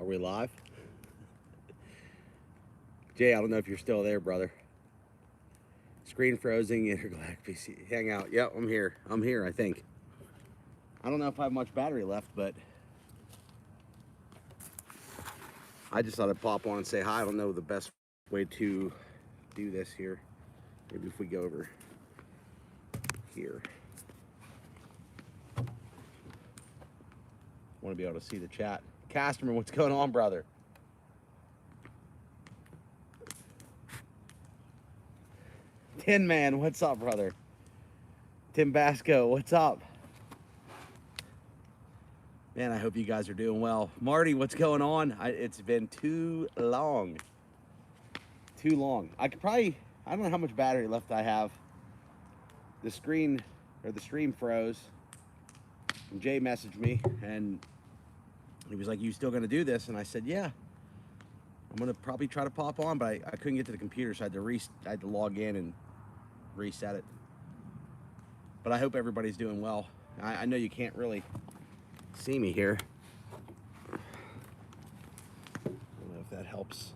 we live? Jay, I don't know if you're still there, brother. Screen frozen, intergalactic PC. Hang out. Yep, I'm here. I'm here, I think. I don't know if I have much battery left, but I just thought I'd pop on and say hi. I don't know the best way to do this here. Maybe if we go over here. Want to be able to see the chat. Casterman, what's going on, brother? Tin Man, what's up, brother? Tim Basco, what's up? Man, I hope you guys are doing well. Marty, what's going on? It's been too long. Too long. I don't know how much battery left I have. The stream froze. And Jay messaged me and he was like, "You still gonna do this?" And I said, "Yeah. I'm gonna probably try to pop on," but I couldn't get to the computer, so I had to log in and reset it. But I hope everybody's doing well. I know you can't really see me here. I don't know if that helps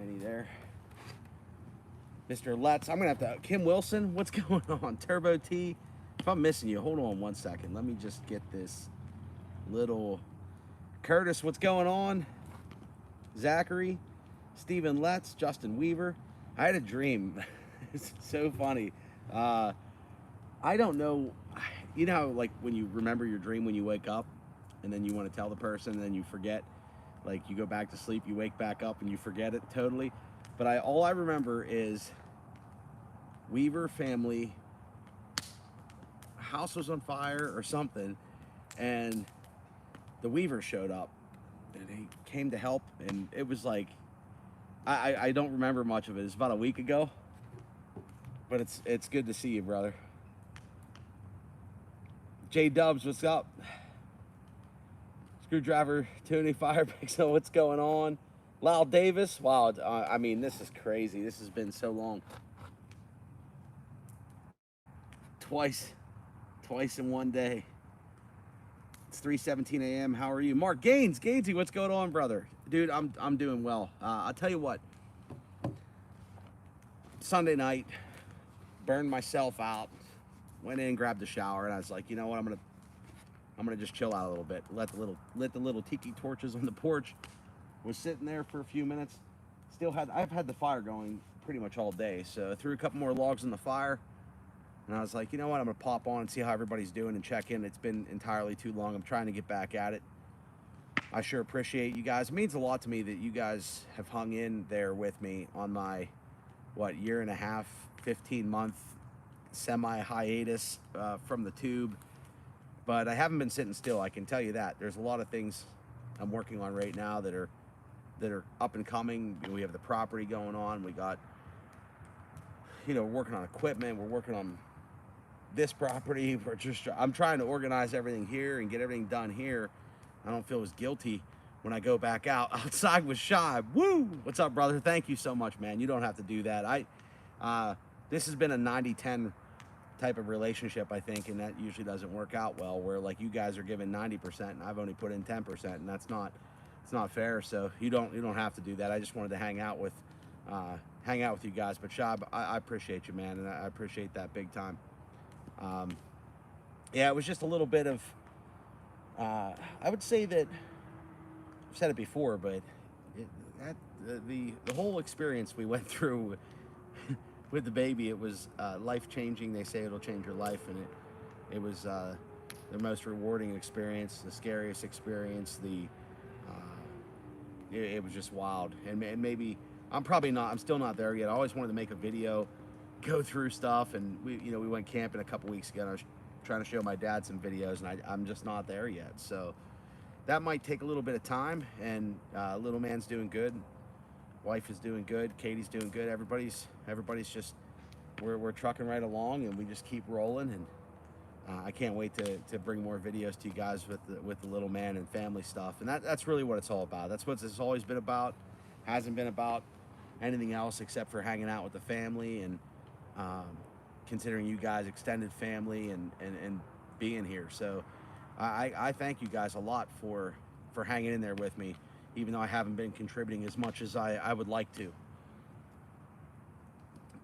any there. Mr. Letts, I'm gonna have to, Kim Wilson, what's going on? Turbo T, if I'm missing you, hold on one second. Let me just get this little, Curtis, what's going on? Zachary, Stephen Letts, Justin Weaver. I had a dream. It's so funny. I don't know, you know how like when you remember your dream when you wake up and then you want to tell the person and then you forget, like you go back to sleep, you wake back up and you forget it totally. But all I remember is Weaver family, house was on fire or something, and the Weaver showed up and he came to help, and it was like, I don't remember much of it. It's about a week ago, but it's good to see you, brother. J Dubs, what's up? Screwdriver, Tony Firepixel, what's going on? Lyle Davis, wow, I mean, this is crazy. This has been so long. Twice in one day. It's 3:17 a.m. How are you? Mark Gaines, Gainesy, what's going on, brother? Dude, I'm doing well. I'll tell you what. Sunday night, burned myself out. Went in, grabbed a shower, and I was like, you know what? I'm gonna just chill out a little bit. Lit the little tiki torches on the porch. Was sitting there for a few minutes. I've had the fire going pretty much all day, so I threw a couple more logs in the fire, and I was like, you know what? I'm gonna pop on and see how everybody's doing and check in. It's been entirely too long. I'm trying to get back at it. I sure appreciate you guys. It means a lot to me that you guys have hung in there with me on my, year and a half, 15-month semi-hiatus from the tube. But I haven't been sitting still, I can tell you that. There's a lot of things I'm working on right now that are up and coming. We have the property going on. We got, we're working on equipment. We're working on this property. I'm trying to organize everything here and get everything done here. I don't feel as guilty when I go back outside with Shy. Woo! What's up, brother? Thank you so much, man. You don't have to do that. This has been a 90-10 type of relationship, I think, and that usually doesn't work out well, where like you guys are giving 90% and I've only put in 10%, and it's not fair. So you don't have to do that. I just wanted to hang out with you guys. But Shab, I appreciate you, man, and I appreciate that big time. Yeah, it was just a little bit of I would say that I've said it before, but the whole experience we went through with the baby, it was life-changing. They say it'll change your life, and it was the most rewarding experience, the scariest experience. It was just wild, and maybe I'm still not there yet. I always wanted to make a video, go through stuff, and we went camping a couple weeks ago, and I was trying to show my dad some videos, and I'm just not there yet. So that might take a little bit of time, and little man's doing good. Wife is doing good. Katie's doing good. Everybody's just, we're trucking right along, and we just keep rolling. And I can't wait to bring more videos to you guys with the little man and family stuff. And that's really what it's all about. That's what it's always been about. Hasn't been about anything else except for hanging out with the family and considering you guys extended family and being here. So I thank you guys a lot for for hanging in there with me, even though I haven't been contributing as much as I would like to.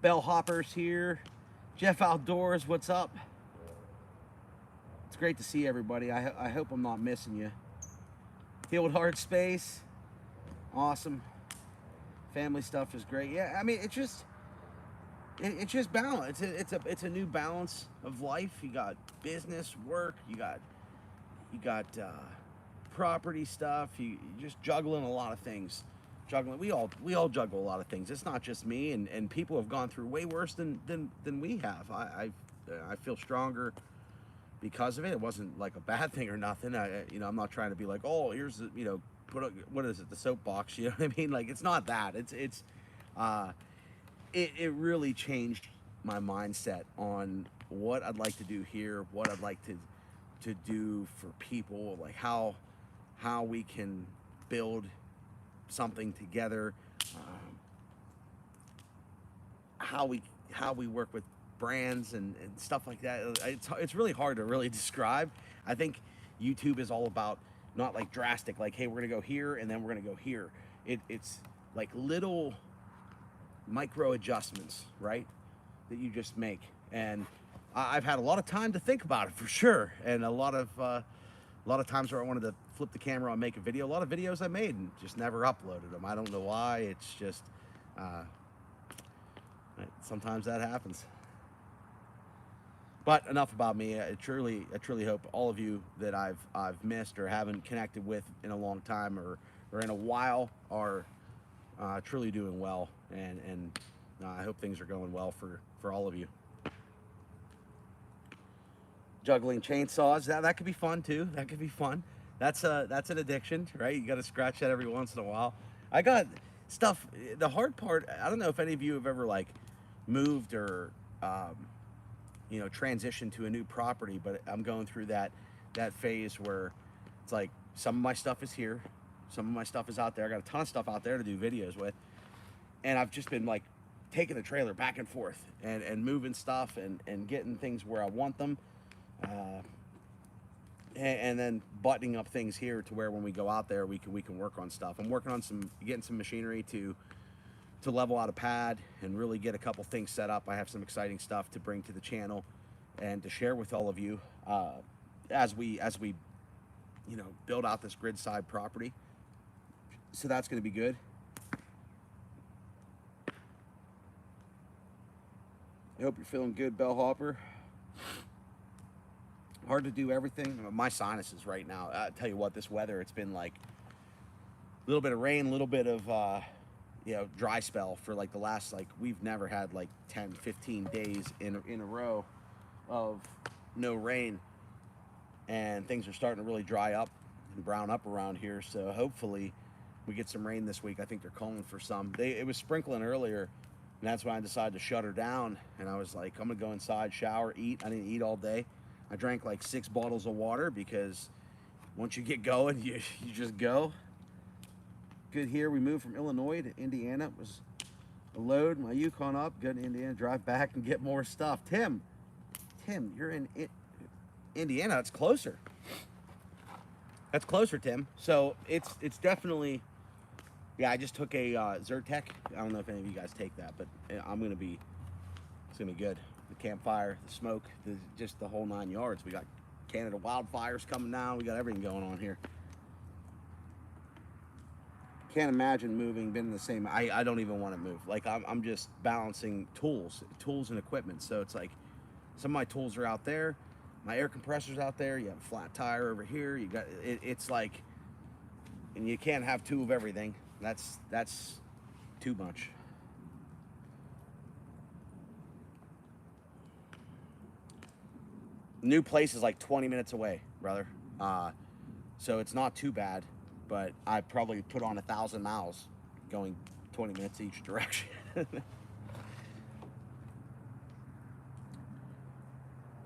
Bellhopper's here. Jeff Outdoors, what's up? It's great to see everybody. I hope I'm not missing you. Healed Heart Space, awesome. Family stuff is great. Yeah, I mean, it's just balance. It's a new balance of life. You got business, work. You got property stuff. You just juggling a lot of things. We all juggle a lot of things. It's not just me, and people have gone through way worse than we have. I feel stronger because of it. It wasn't like a bad thing or nothing. I'm not trying to be like, oh, here's the, what is it, the soapbox? You know what I mean? Like, it's not that. It really changed my mindset on what I'd like to do here, what I'd like to do for people, like how we can build something together, how we work with brands and stuff like that. It's really hard to really describe. I think YouTube is all about not like drastic, like, hey, we're gonna go here and then we're gonna go here. It's like little micro adjustments, right, that you just make. And I've had a lot of time to think about it, for sure, and a lot of times where I wanted to flip the camera and make a video. A lot of videos I made and just never uploaded them. I don't know why. It's just sometimes that happens. But enough about me. I truly hope all of you that I've missed or haven't connected with in a long time or in a while are truly doing well, and I hope things are going well for all of you. Juggling chainsaws, that could be fun too. That could be fun. That's an addiction, right? You got to scratch that every once in a while. I got stuff. The hard part, I don't know if any of you have ever like moved or transitioned to a new property, but I'm going through that phase where it's like some of my stuff is here, some of my stuff is out there. I got a ton of stuff out there to do videos with, and I've just been like taking the trailer back and forth and moving stuff and getting things where I want them. And then buttoning up things here to where when we go out there we can work on stuff. I'm working on getting some machinery to level out a pad and really get a couple things set up. I have some exciting stuff to bring to the channel and to share with all of you as we build out this grid side property. So that's going to be good. I hope you're feeling good, Bellhopper. Hard to do everything. My sinuses right now. I tell you what, this weather, it's been like a little bit of rain, a little bit of dry spell for like the last, like, we've never had like 10, 15 days in a row of no rain, and things are starting to really dry up and brown up around here. So hopefully we get some rain this week. I think they're calling for some. It was sprinkling earlier, and that's when I decided to shut her down. And I was like, I'm gonna go inside, shower, eat. I didn't eat all day. I drank like 6 bottles of water because once you get going, you just go. Good here. We moved from Illinois to Indiana. It was a load my Yukon up, go to Indiana, drive back and get more stuff. Tim, you're in Indiana. That's closer. That's closer, Tim. So it's definitely, yeah, I just took a Zyrtec. I don't know if any of you guys take that, but it's gonna be good. The Campfire, the smoke, just the whole 9 yards. We got Canada wildfires coming down. We got everything going on here. Can't imagine moving, been the same. I don't even want to move. Like, I'm just balancing tools and equipment. So it's like some of my tools are out there, my air compressor's out there, you have a flat tire over here, you got it's like, and you can't have 2 of everything. That's too much. New place is like 20 minutes away, brother. So it's not too bad, but I probably put on 1,000 miles going 20 minutes each direction.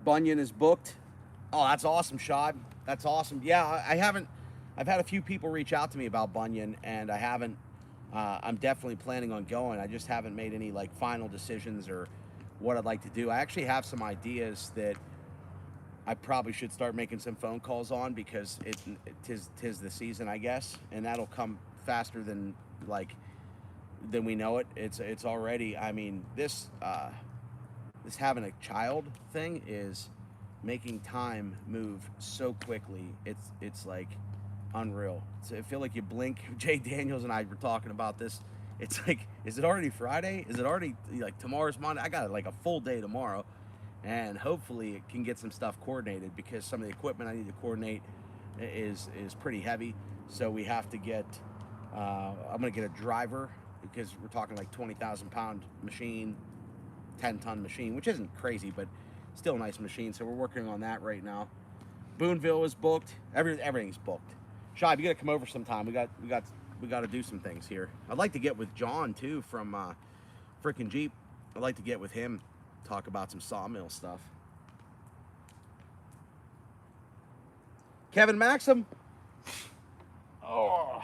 Bunyan is booked. Oh, that's awesome, Shad. That's awesome. Yeah, I've had a few people reach out to me about Bunyan, and I haven't, I'm definitely planning on going. I just haven't made any like final decisions or what I'd like to do. I actually have some ideas that I probably should start making some phone calls on, because tis the season, I guess, and that'll come faster than like than we know it. It's already. I mean, this having a child thing is making time move so quickly. It's like unreal. I feel like you blink. Jay Daniels and I were talking about this. It's like, is it already Friday? Is it already like tomorrow's Monday? I got like a full day tomorrow, and hopefully it can get some stuff coordinated, because some of the equipment I need to coordinate is pretty heavy. So we have to get. I'm gonna get a driver, because we're talking like 20,000-pound machine, 10-ton machine, which isn't crazy, but still a nice machine. So we're working on that right now. Boonville is booked. Everything's booked. Shive, you got to come over sometime. We got to do some things here. I'd like to get with John too from frickin' Jeep. I'd like to get with him, talk about some sawmill stuff. Kevin Maxim. Oh,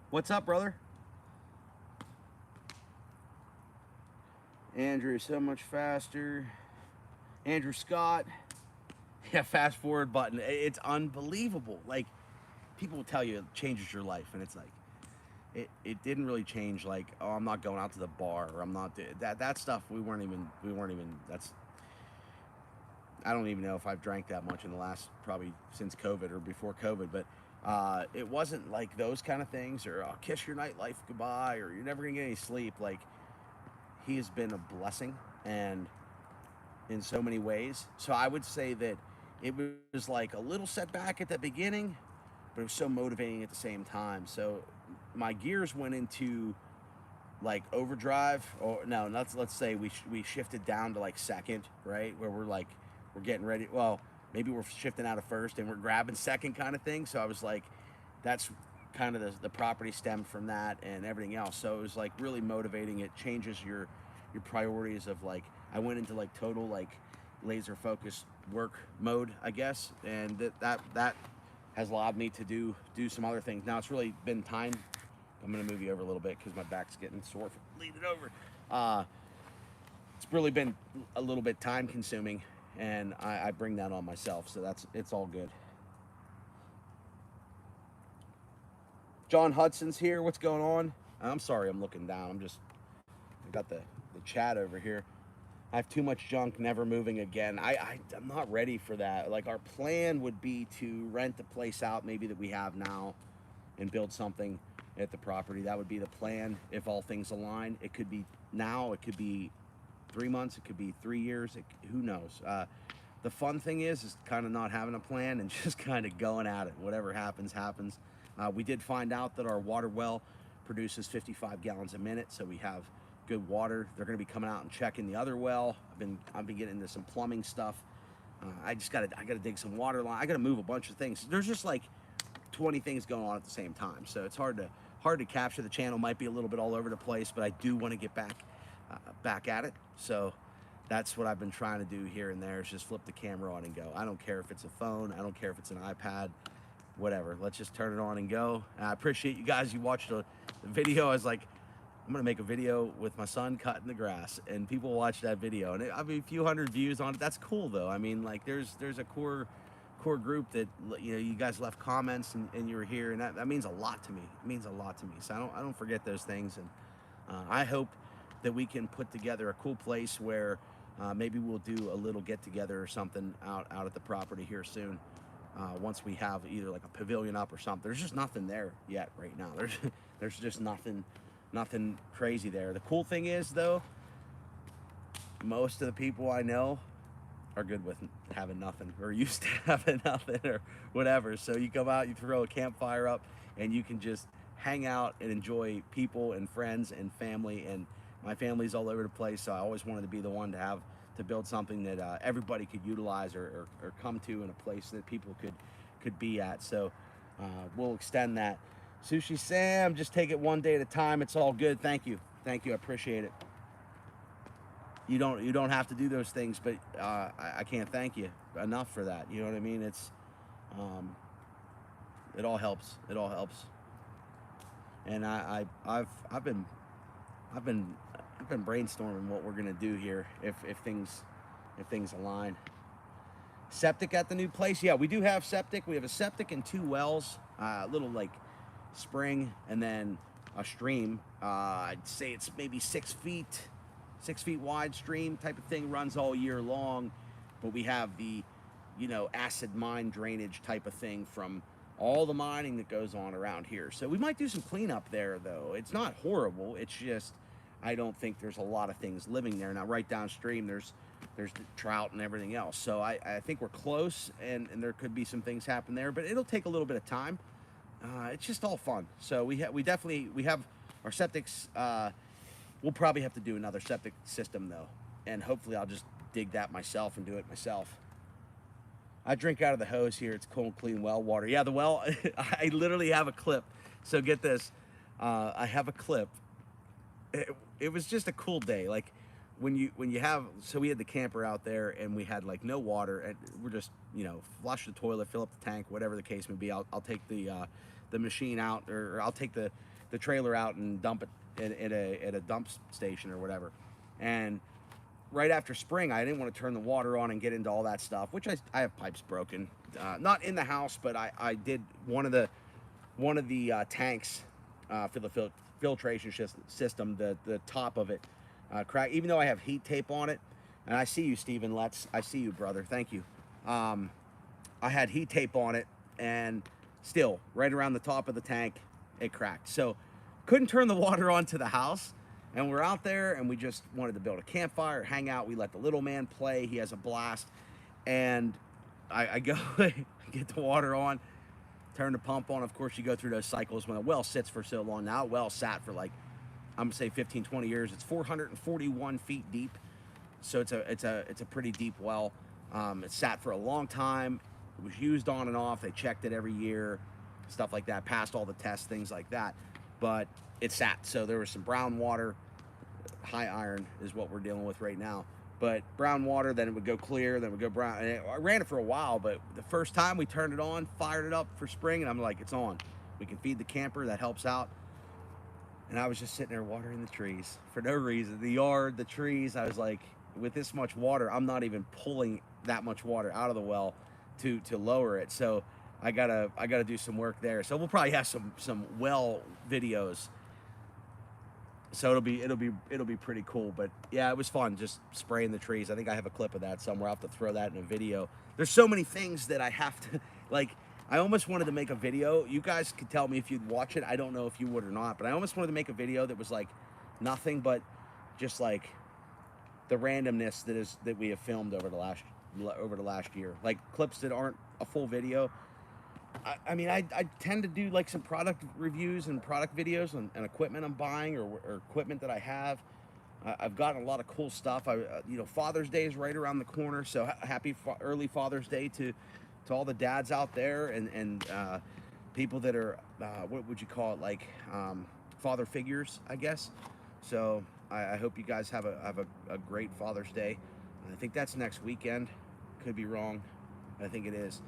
what's up, brother? Andrew, so much faster. Andrew Scott. Yeah, fast forward button. It's unbelievable. Like, people will tell you it changes your life, and it's like, it didn't really change. Like, oh, I'm not going out to the bar, or I'm not that stuff. We weren't even. That's. I don't even know if I've drank that much in the last, probably since COVID or before COVID, but it wasn't like those kind of things, or oh, kiss your nightlife goodbye, or you're never gonna get any sleep. Like, he has been a blessing, and in so many ways. So I would say that it was like a little setback at the beginning, but it was so motivating at the same time. So my gears went into like overdrive, or no, let's say we shifted down to like second, right, where we're getting ready. Well, maybe we're shifting out of first and we're grabbing second, kind of thing. So I was like, that's kind of the property stemmed from that and everything else. So it was like really motivating. It changes your priorities of like, I went into like total like laser focused work mode, I guess, and that has allowed me to do some other things. Now it's really been time. I'm gonna move you over a little bit because my back's getting sore from leaning over. It's really been a little bit time consuming, and I bring that on myself, so it's all good. John Hudson's here. What's going on? I'm sorry, I'm looking down. I got the chat over here. I have too much junk, never moving again. I'm not ready for that. Like, our plan would be to rent the place out, maybe that we have now, and build something at the property. That would be the plan if all things align. It could be now, it could be 3 months, it could be 3 years, who knows. The fun thing is kind of not having a plan and just kind of going at it. Whatever happens, happens. We did find out that our water well produces 55 gallons a minute, so we have good water. They're going to be coming out and checking the other well. I've been getting into some plumbing stuff. I gotta dig some water line. I gotta move a bunch of things. There's just like 20 things going on at the same time, so it's hard to capture. The channel might be a little bit all over the place, but I do want to get back at it. So that's what I've been trying to do here and there, is just flip the camera on and go. I don't care if it's a phone, I don't care if it's an iPad, whatever. Let's just turn it on and go. And I appreciate you guys. You watched the video. I was like, I'm gonna make a video with my son cutting the grass, and people watch that video, and I mean, a few hundred views on it. That's cool though. I mean, like, there's a core group that, you know, you guys left comments and you were here, and that means a lot to me. It means a lot to me. So I don't forget those things, and I hope that we can put together a cool place where maybe we'll do a little get together or something out at the property here soon. Once we have either like a pavilion up or something. There's just nothing there yet right now. There's just nothing crazy there. The cool thing is though, most of the people I know are good with having nothing, or used to having nothing, or whatever. So you come out, you throw a campfire up, and you can just hang out and enjoy people and friends and family. And my family's all over the place, so I always wanted to be the one to build something that everybody could utilize or come to, in a place that people could be at. So we'll extend that. Sushi Sam, just take it one day at a time. It's all good. Thank you. I appreciate it. You don't have to do those things, but I can't thank you enough for that. You know what I mean? It's it all helps. It all helps. And I've been brainstorming what we're gonna do here if things align. Septic at the new place. Yeah, we do have septic. We have a septic and 2 wells, a little like spring, and then a stream. I'd say it's maybe 6 feet wide stream type of thing, runs all year long. But we have the, acid mine drainage type of thing from all the mining that goes on around here. So we might do some cleanup there, though. It's not horrible. It's just, I don't think there's a lot of things living there. Now, right downstream, there's the trout and everything else. So I think we're close, and there could be some things happen there, but it'll take a little bit of time. It's just all fun. So we have our septics. We'll probably have to do another septic system, though, and hopefully I'll just dig that myself and do it myself. I drink out of the hose here. It's cold, clean well water. Yeah, the well, I literally have a clip. So get this. I have a clip. It was just a cool day. Like when you have, so we had the camper out there and we had like no water, and we're just, flush the toilet, fill up the tank, whatever the case may be. I'll take the machine out, or I'll take the trailer out and dump it at a dump station or whatever. And right after spring, I didn't want to turn the water on and get into all that stuff, which I have pipes broken, not in the house, but I did one of the tanks for the filtration system, the top of it cracked, even though I have heat tape on it. And I see you, Stephen I see you, brother, thank you. I had heat tape on it, and still right around the top of the tank it cracked. So couldn't turn the water on to the house. And we're out there, and we just wanted to build a campfire, hang out. We let the little man play. He has a blast. And I go, get the water on, turn the pump on. Of course, you go through those cycles when a well sits for so long. Now, a well sat for like, I'm going to say 15, 20 years. It's 441 feet deep. So it's a pretty deep well. It sat for a long time. It was used on and off. They checked it every year, stuff like that, passed all the tests, things like that. But it sat. So there was some brown water. High iron is what we're dealing with right now, but brown water, then it would go clear, then it would go brown. And I ran it for a while, but the first time we turned it on, fired it up for spring, and I'm like, it's on. We can feed the camper, that helps out. And I was just sitting there watering the trees for no reason. The yard, the trees, I was like, with this much water, I'm not even pulling that much water out of the well to lower it. So I gotta do some work there. So we'll probably have some well videos. So it'll be pretty cool. But yeah, it was fun just spraying the trees. I think I have a clip of that somewhere. I'll have to throw that in a video. There's so many things that I have to, like, I almost wanted to make a video. You guys could tell me if you'd watch it. I don't know if you would or not, but I almost wanted to make a video that was like nothing but just like the randomness that we have filmed over the last year. Like clips that aren't a full video. I mean, I tend to do like some product reviews and product videos and equipment I'm buying or equipment that I have. I've gotten a lot of cool stuff. Father's Day is right around the corner, so happy early Father's Day to all the dads out there and people that are what would you call it, like father figures, I guess. So I hope you guys have a great Father's Day. I think that's next weekend. Could be wrong. I think it is.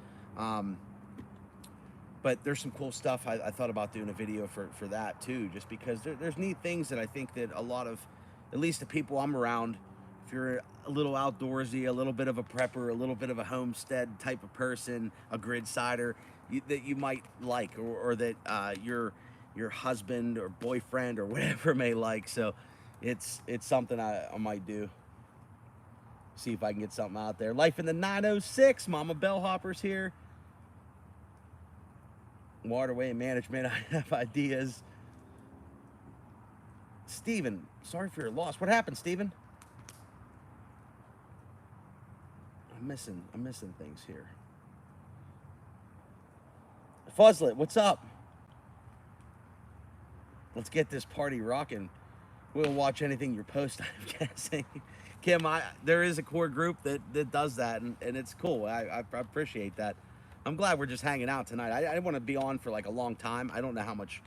But there's some cool stuff. I thought about doing a video for that too, just because there's neat things that I think that a lot of, at least the people I'm around, if you're a little outdoorsy, a little bit of a prepper, a little bit of a homestead type of person, a grid sider, that you might like, or that your husband or boyfriend or whatever may like. So it's something I might do. See if I can get something out there. Life in the 906, Mama Bellhopper's here. Waterway management, I have ideas. Steven, sorry for your loss. What happened, Steven? I'm missing things here. Fuzzlet, what's up? Let's get this party rocking. We'll watch anything you post, I'm guessing. Kim, there is a core group that does that, and it's cool. I appreciate that. I'm glad we're just hanging out tonight. I want to be on for like a long time. I don't know how much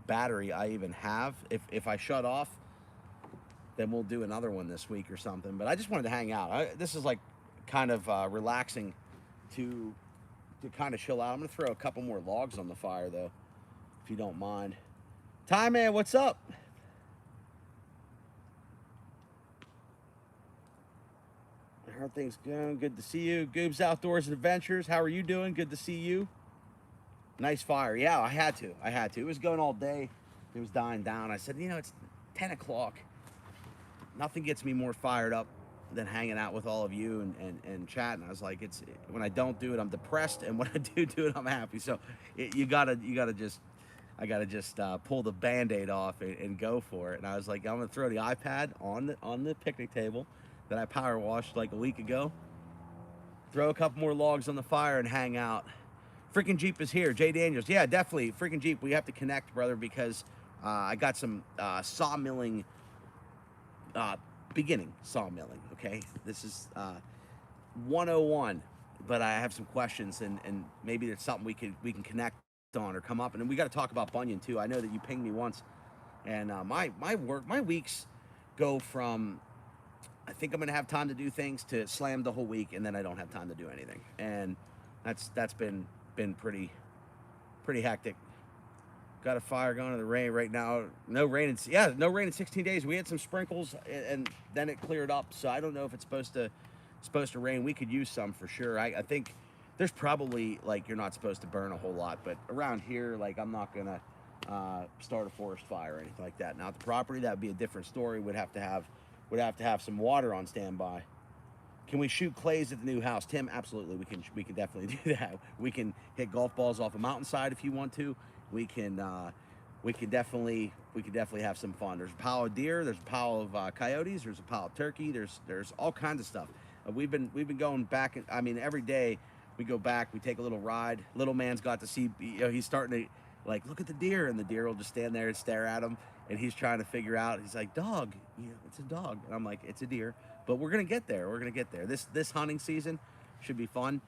battery I even have. If I shut off, then we'll do another one this week or something. But I just wanted to hang out. This is like kind of relaxing to kind of chill out. I'm going to throw a couple more logs on the fire, though, if you don't mind. Ty Man, what's up? How are things going? Good to see you. Goobs Outdoors and Adventures. How are you doing? Good to see you. Nice fire. Yeah, I had to. It was going all day. It was dying down. I said, you know, it's 10 o'clock. Nothing gets me more fired up than hanging out with all of you and chatting. I was like, it's when I don't do it, I'm depressed, and when I do it, I'm happy. So I gotta just pull the Band-Aid off and go for it. And I was like, I'm gonna throw the iPad on the picnic table that I power washed like a week ago. Throw a couple more logs on the fire and hang out. Freaking Jeep is here. Jay Daniels. Yeah, definitely. Freaking Jeep. We have to connect, brother, because I got some sawmilling, beginning sawmilling, okay? This is 101, but I have some questions, and maybe it's something we can connect on or come up. And then we got to talk about Bunyan, too. I know that you pinged me once, and my weeks go from I think I'm gonna have time to do things to slam the whole week, and then I don't have time to do anything, and that's been pretty hectic. Got a fire going in the rain right now. No rain in 16 days. We had some sprinkles, and then it cleared up. So I don't know if it's supposed to rain. We could use some for sure. I think there's probably, like, you're not supposed to burn a whole lot, but around here, like, I'm not gonna start a forest fire or anything like that. Now at the property, that would be a different story. Would have to have some water on standby. Can we shoot clays at the new house? Tim, absolutely. We can definitely do that. We can hit golf balls off a mountainside if you want to. We can definitely have some fun. There's a pile of deer. There's a pile of coyotes. There's a pile of turkey. There's all kinds of stuff. We've been going back. I mean, every day we go back. We take a little ride. Little man's got to see. You know, he's starting to, like, look at the deer, and the deer will just stand there and stare at him. And he's trying to figure out. He's like, dog. You know, it's a dog. And I'm like, it's a deer. But we're gonna get there. We're gonna get there. This hunting season should be fun.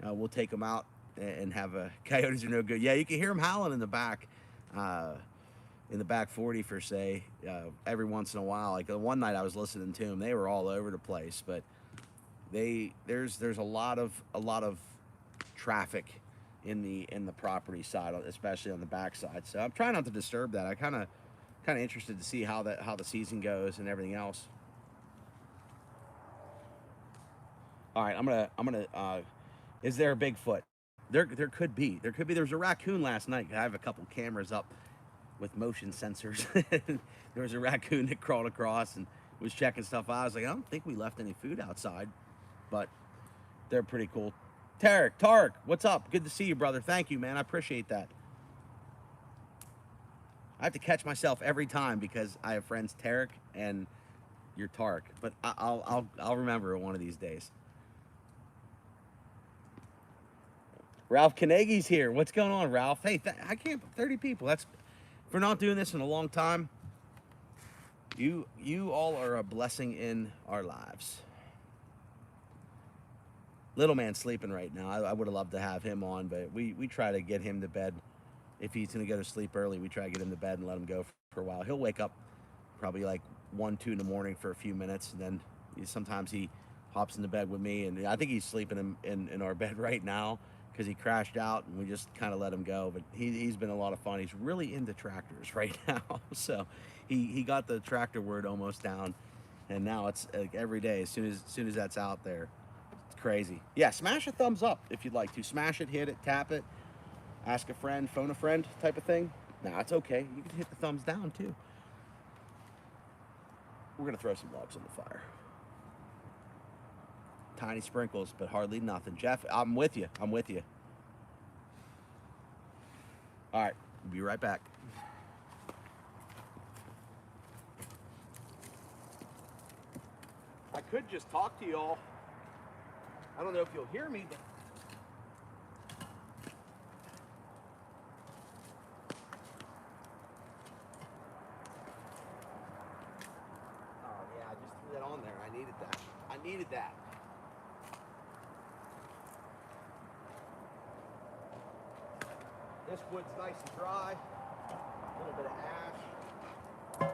We'll take them out and have a coyotes are no good. Yeah, you can hear them howling in the back 40 for say every once in a while. Like one night I was listening to them. They were all over the place. But there's a lot of traffic in the property side, especially on the back side. So I'm trying not to disturb that. I kind of interested to see how the season goes and everything else. All right, I'm gonna. Is there a Bigfoot? There could be. There was a raccoon last night. I have a couple cameras up with motion sensors. There was a raccoon that crawled across and was checking stuff out. I was like, I don't think we left any food outside, but they're pretty cool. Tarek, what's up? Good to see you, brother. Thank you, man. I appreciate that. I have to catch myself every time because I have friends Tarek and you're Tarek, but I'll remember it one of these days. Ralph Carnegie's here. What's going on, Ralph? Hey, I can't. 30 people. That's for not doing this in a long time. You all are a blessing in our lives. Little man's sleeping right now. I would have loved to have him on, but we try to get him to bed. If he's going to go to sleep early, we try to get him to bed and let him go for a while. He'll wake up probably like 1, 2 in the morning for a few minutes, and then sometimes he hops into bed with me, and I think he's sleeping in our bed right now because he crashed out, and we just kind of let him go. But he's been a lot of fun. He's really into tractors right now, so he got the tractor word almost down, and now it's like every day. As soon as that's out there, it's crazy. Yeah, smash a thumbs up if you'd like to. Smash it, hit it, tap it, ask a friend, phone a friend type of thing. Nah, it's okay. You can hit the thumbs down too. We're gonna throw some logs on the fire. Tiny sprinkles, but hardly nothing. Jeff, I'm with you. All right, we'll be right back. I could just talk to y'all. I don't know if you'll hear me, but oh yeah, I just threw that on there. I needed that. This wood's nice and dry. A little bit of ash.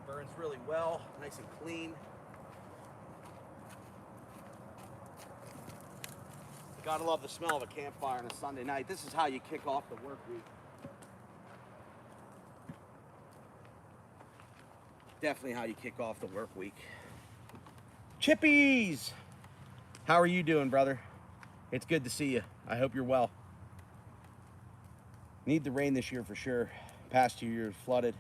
Burns really well, nice and clean. Gotta love the smell of a campfire on a Sunday night. This is how you kick off the work week. Definitely how you kick off the work week. Chippies! How are you doing, brother? It's good to see you. I hope you're well. Need the rain this year for sure. Past 2 years flooded.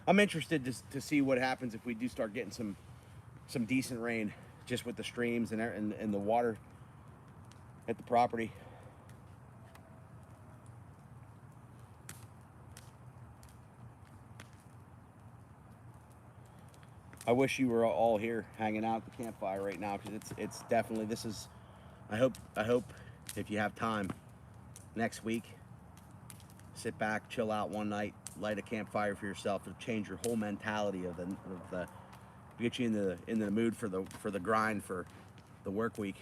I'm interested to see what happens if we do start getting some decent rain, just with the streams and the water at the property. I wish you were all here hanging out at the campfire right now, because it's definitely, this is, I hope if you have time next week, sit back, chill out one night, light a campfire for yourself. It'll change your whole mentality of the get you in the mood for the grind for the work week.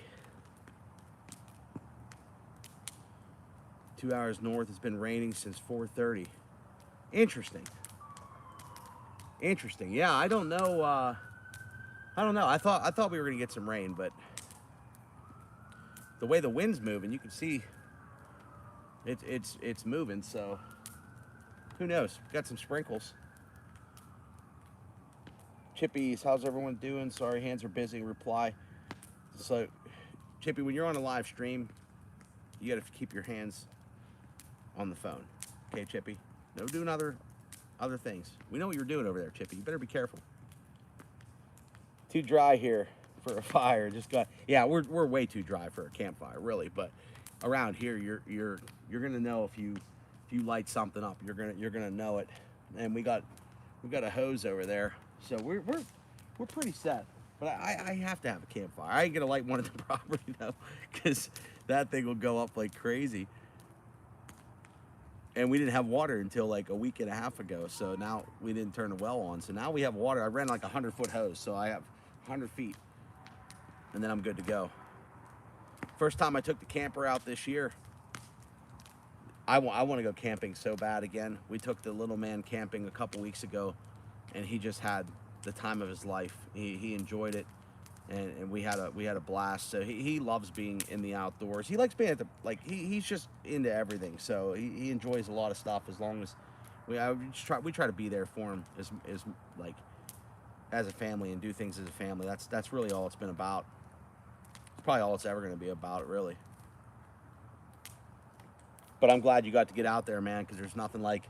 2 hours north. It's been raining since 4:30. Interesting. Yeah, I don't know. I thought we were gonna get some rain, but the way the wind's moving, you can see it's moving. So who knows? Got some sprinkles. Chippies, how's everyone doing? Sorry, hands are busy. Reply. So, Chippy, when you're on a live stream, you got to keep your hands on the phone. Okay, Chippy? No doing other things. We know what you're doing over there, Chippy. You better be careful. Too dry here for a fire. Yeah, we're way too dry for a campfire, really. But around here, you're gonna know if you light something up. You're gonna know it. And we got a hose over there. So we're pretty set, but I have to have a campfire. I ain't gonna light one at the property though, because that thing will go up like crazy. And we didn't have water until like a week and a half ago, so now we didn't turn the well on. So now we have water. I ran like 100-foot hose, so I have 100 feet, and then I'm good to go. First time I took the camper out this year. I want to go camping so bad again. We took the little man camping a couple weeks ago, and he just had the time of his life. He enjoyed it, and we had a blast. So he loves being in the outdoors. He likes being at the, like, he's just into everything. So he enjoys a lot of stuff, as long as we try to be there for him as like as a family, and do things as a family. That's really all it's been about. It's probably all it's ever going to be about, really. But I'm glad you got to get out there, man, because there's nothing like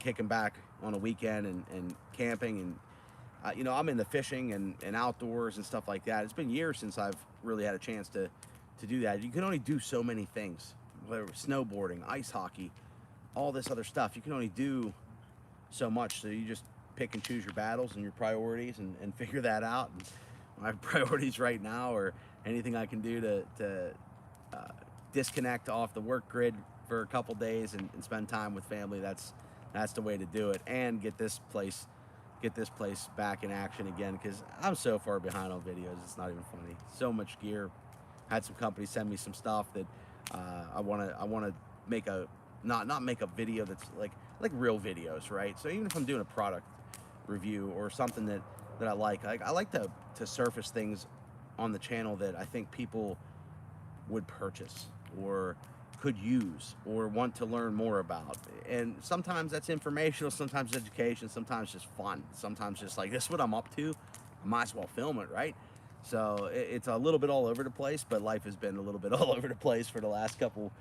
kicking back on a weekend and camping. And you know, I'm into fishing and outdoors and stuff like that. It's been years since I've really had a chance to do that. You can only do so many things, whether it was snowboarding, ice hockey, all this other stuff. You can only do so much, so you just pick and choose your battles and your priorities and figure that out. And my priorities right now are anything I can do to disconnect off the work grid for a couple days and spend time with family. That's the way to do it, and get this place back in action again, because I'm so far behind on videos, it's not even funny. So much gear. Had some companies send me some stuff that I want to make not make a video that's like real videos, right? So even if I'm doing a product review or something that I like to surface things on the channel that I think people would purchase or could use or want to learn more about. And sometimes that's informational, sometimes education, sometimes just fun, sometimes just like, this is what I'm up to, I might as well film it, right? So it's a little bit all over the place, but life has been a little bit all over the place for the last couple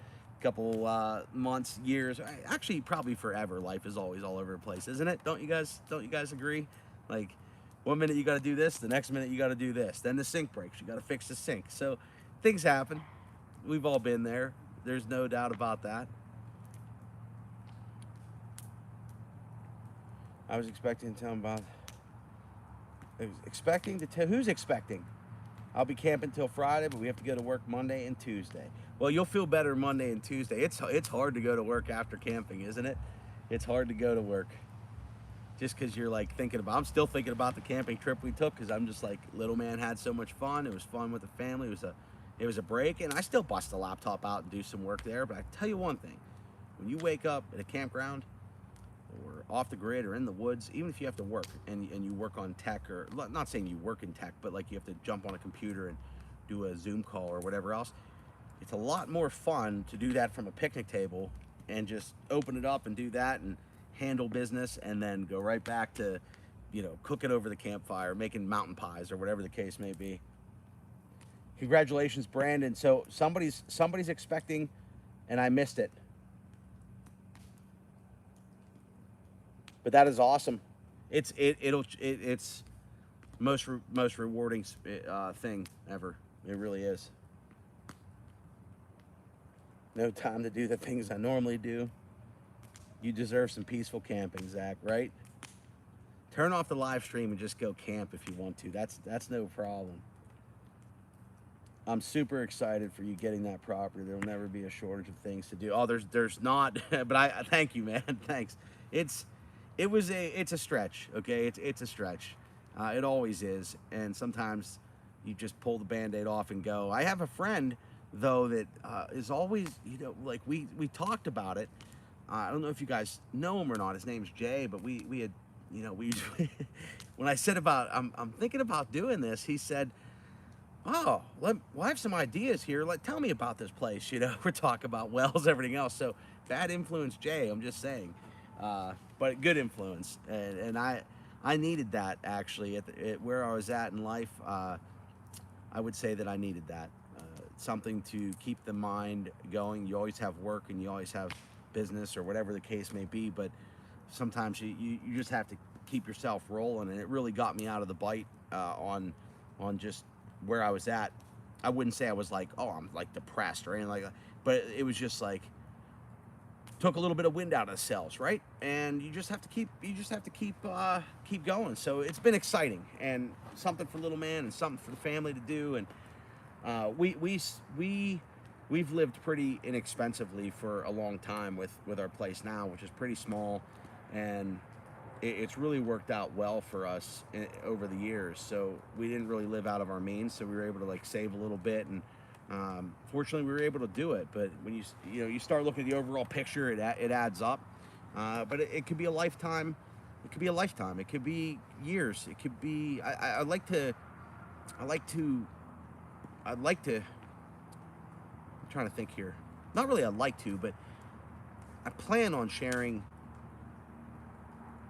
months, years. Actually, probably forever. Life is always all over the place, isn't it? Don't you guys agree? Like, one minute you got to do this, the next minute you got to do this, then the sink breaks, you got to fix the sink. So things happen. We've all been there. There's no doubt about that. I was expecting to tell him about. Who's expecting? I'll be camping till Friday, but we have to go to work Monday and Tuesday. Well, you'll feel better Monday and Tuesday. It's hard to go to work after camping, isn't it? It's hard to go to work. Just because you're like I'm still thinking about the camping trip we took, because I'm just like, little man had so much fun. It was fun with the family. It was a break, and I still bust the laptop out and do some work there. But I tell you one thing, when you wake up at a campground or off the grid or in the woods, even if you have to work and you work on tech, or not saying you work in tech, but like you have to jump on a computer and do a Zoom call or whatever else, it's a lot more fun to do that from a picnic table and just open it up and do that and handle business, and then go right back to you know, cooking over the campfire, making mountain pies or whatever the case may be. Congratulations, Brandon. So somebody's expecting, and I missed it. But that is awesome. It's most rewarding thing ever. It really is. No time to do the things I normally do. You deserve some peaceful camping, Zach. Right? Turn off the live stream and just go camp if you want to. That's no problem. I'm super excited for you getting that property. There'll never be a shortage of things to do. Oh, there's not, but I thank you, man. Thanks. It's a stretch, okay? It's a stretch. It always is, and sometimes you just pull the Band-Aid off and go. I have a friend though that is always, you know, like we talked about it. I don't know if you guys know him or not. His name's Jay, but we had, you know, we when I said about I'm thinking about doing this, he said, oh, well, I have some ideas here. Like, tell me about this place. You know, we're talking about wells, everything else. So bad influence, Jay. I'm just saying, but good influence, and I needed that actually at where I was at in life. I would say that I needed that, something to keep the mind going. You always have work and you always have business or whatever the case may be, but sometimes you just have to keep yourself rolling, and it really got me out of the bite on just where I was at. I wouldn't say I was like, oh, I'm like depressed or anything like that, but it was just like took a little bit of wind out of the sails, right? And you just have to keep going. So it's been exciting and something for little man and something for the family to do. And we've lived pretty inexpensively for a long time with our place now, which is pretty small, and it's really worked out well for us over the years. So we didn't really live out of our means, so we were able to like save a little bit, and fortunately we were able to do it. But when you start looking at the overall picture, it adds up. But it could be a lifetime. It could be a lifetime. It could be years. It could be. I'd like to. I'm trying to think here. Not really. I'd like to, but I plan on sharing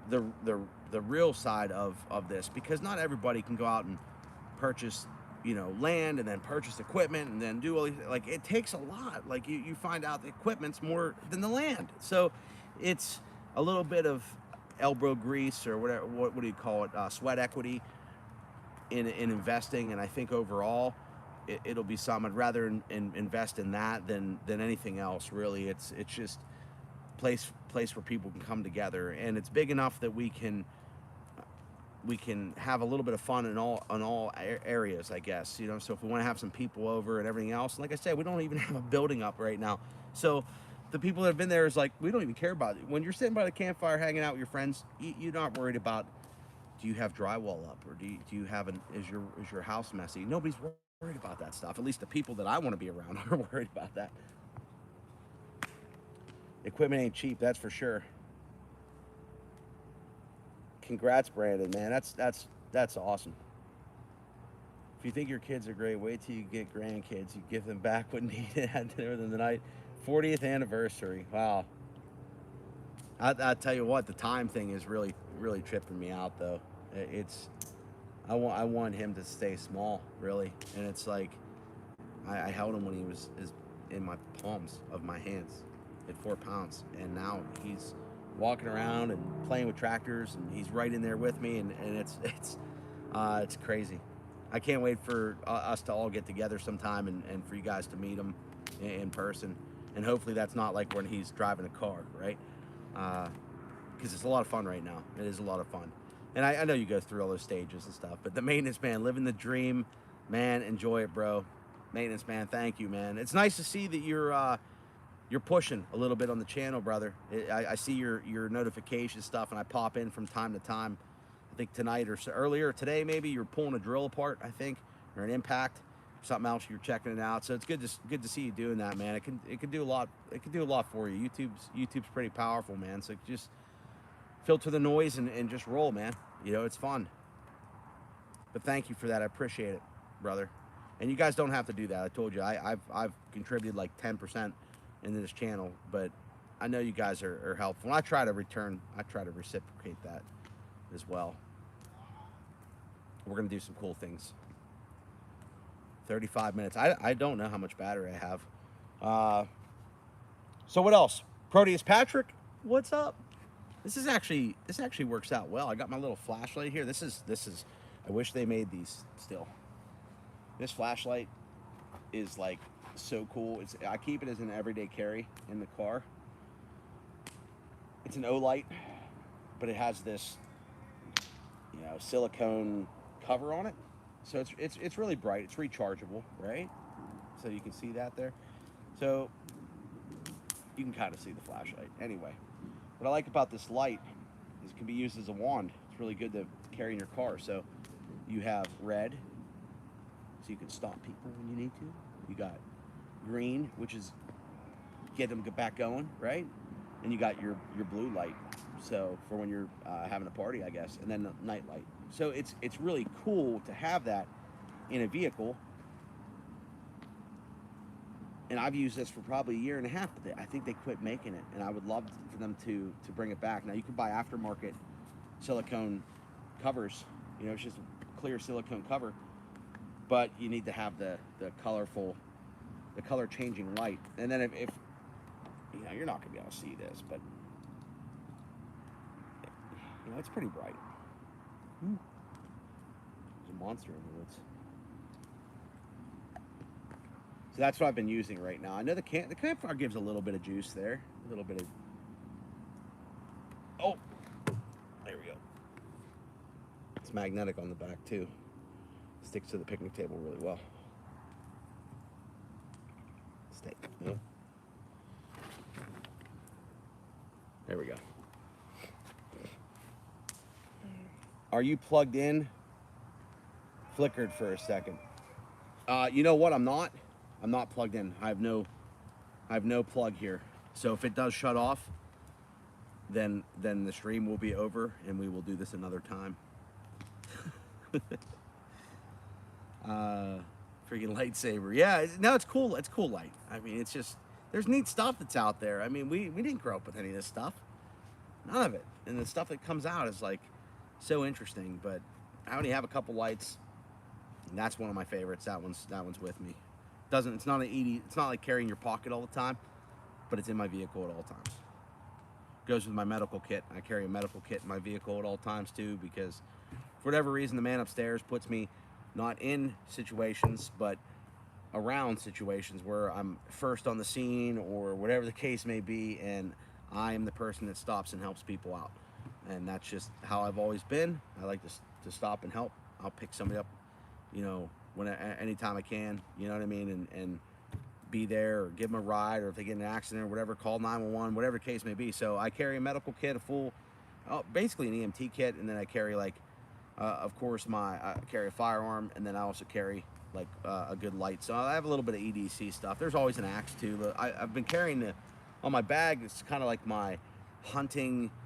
the real side of this, because not everybody can go out and purchase, you know, land and then purchase equipment and then do all these, like, it takes a lot. Like you find out the equipment's more than the land, so it's a little bit of elbow grease or whatever, what do you call it, sweat equity in investing. And I think overall it'll be some. I'd rather invest in that than anything else, really. It's just place where people can come together, and it's big enough that we can have a little bit of fun in all areas, I guess, you know. So if we want to have some people over and everything else, like I said, we don't even have a building up right now, so the people that have been there is like, we don't even care about it. When you're sitting by the campfire hanging out with your friends, you're not worried about, do you have drywall up, or do you have is your house messy? Nobody's worried about that stuff. At least the people that I want to be around are worried about that. Equipment ain't cheap, that's for sure. Congrats, Brandon, man. That's awesome. If you think your kids are great, wait till you get grandkids. You give them back what needed at dinner of the night. 40th anniversary. Wow. I tell you what, the time thing is really tripping me out, though. I want him to stay small, really. And it's like, I held him when he was in my palms of my hands at 4 pounds, and now he's walking around and playing with tractors, and he's right in there with me, and it's crazy. I can't wait for us to all get together sometime and for you guys to meet him in person, and hopefully that's not like when he's driving a car, right? Because it's a lot of fun right now. It is a lot of fun, and I know you go through all those stages and stuff, but the maintenance man, living the dream, man. Enjoy it, bro. Maintenance man, thank you, man. It's nice to see that you're pushing a little bit on the channel, brother. I see your notification stuff, and I pop in from time to time. I think tonight or earlier today, maybe you're pulling a drill apart, I think, or an impact, something else. You're checking it out, so it's good to see you doing that, man. It can do a lot. It can do a lot for you. YouTube's pretty powerful, man. So just filter the noise and just roll, man. You know, it's fun. But thank you for that. I appreciate it, brother. And you guys don't have to do that. I told you, I've contributed like 10% into this channel, but I know you guys are helpful. And I try to reciprocate that as well. we're gonna do some cool things. 35 minutes. I don't know how much battery I have. So what else? Proteus Patrick, what's up? This actually works out well. I got my little flashlight here. This is I wish they made these still. This flashlight is like so cool. I keep it as an everyday carry in the car. It's an O light, but it has this, you know, silicone cover on it. So it's really bright. It's rechargeable, right? So you can see that there. So you can kind of see the flashlight. Anyway, what I like about this light is it can be used as a wand. It's really good to carry in your car. So you have red, so you can stop people when you need to. You got green, which is get them back going, right? And you got your blue light, so for when you're having a party, I guess, and then the night light. So it's really cool to have that in a vehicle. And I've used this for probably a year and a half, but I think they quit making it, and I would love for them to bring it back. Now you can buy aftermarket silicone covers, you know, it's just a clear silicone cover, but you need to have the color changing light. And then if you know, you're not gonna be able to see this, but you know, it's pretty bright. There's a monster in the woods. So that's what I've been using right now. I know the Campfire gives a little bit of juice there, a little bit of. Oh, there we go. It's magnetic on the back too. Sticks to the picnic table really well. Stay. Yeah. There we go. Are you plugged in? Flickered for a second. You know what? I'm not plugged in. I have no plug here. So if it does shut off, then the stream will be over and we will do this another time. Freaking lightsaber. Yeah, no, it's cool. It's cool light. I mean, it's just, there's neat stuff that's out there. I mean, we didn't grow up with any of this stuff. None of it. And the stuff that comes out is like so interesting, but I only have a couple lights, and that's one of my favorites. That one's with me. It's not an ED, it's not like carrying your pocket all the time, but it's in my vehicle at all times. Goes with my medical kit. I carry a medical kit in my vehicle at all times too, because for whatever reason the man upstairs puts me not in situations but around situations where I'm first on the scene or whatever the case may be, and I am the person that stops and helps people out. And that's just how I've always been. I like to stop and help. I'll pick somebody up, you know, anytime I can, you know what I mean, and be there or give them a ride, or if they get in an accident or whatever, call 911, whatever the case may be. So I carry a medical kit, a full, basically an EMT kit, and then I carry like, of course, I carry a firearm, and then I also carry like a good light. So I have a little bit of EDC stuff. There's always an axe too. I've been carrying on my bag, it's kind of like my hunting /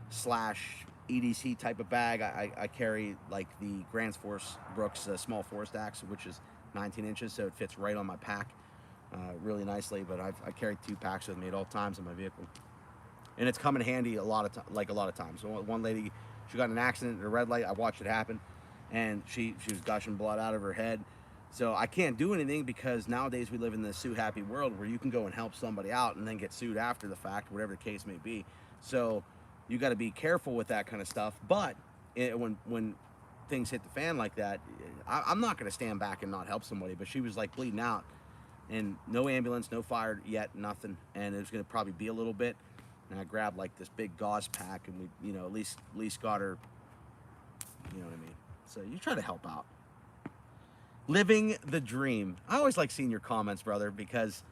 EDC type of bag. I carry like the Grants Force Brooks small forest axe, which is 19 inches, so it fits right on my pack really nicely. But I carry 2 packs with me at all times in my vehicle, and it's come in handy a lot of times. So one lady, she got in an accident at a red light. I watched it happen, and she was gushing blood out of her head. So I can't do anything, because nowadays we live in this sue happy world where you can go and help somebody out and then get sued after the fact, whatever the case may be. So you got to be careful with that kind of stuff. But when things hit the fan like that, I'm not going to stand back and not help somebody. But she was like bleeding out, and no ambulance, no fire yet, nothing. And it was going to probably be a little bit. And I grabbed like this big gauze pack, and we, you know, at least got her, you know what I mean? So you try to help out. Living the dream. I always like seeing your comments, brother, because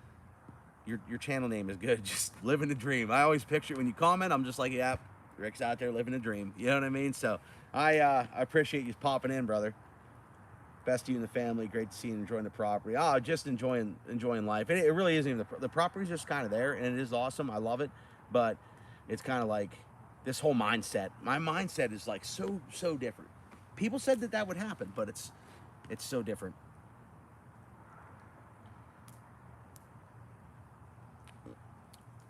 your channel name is good. Just living the dream. I always picture when you comment, I'm just like, yeah, Rick's out there living a dream. You know what I mean? So I appreciate you popping in, brother. Best to you and the family. Great to see you enjoying the property. Oh, just enjoying life. It really isn't even the property's just kind of there, and it is awesome. I love it, but it's kind of like this whole mindset. My mindset is like so different. People said that would happen, but it's so different.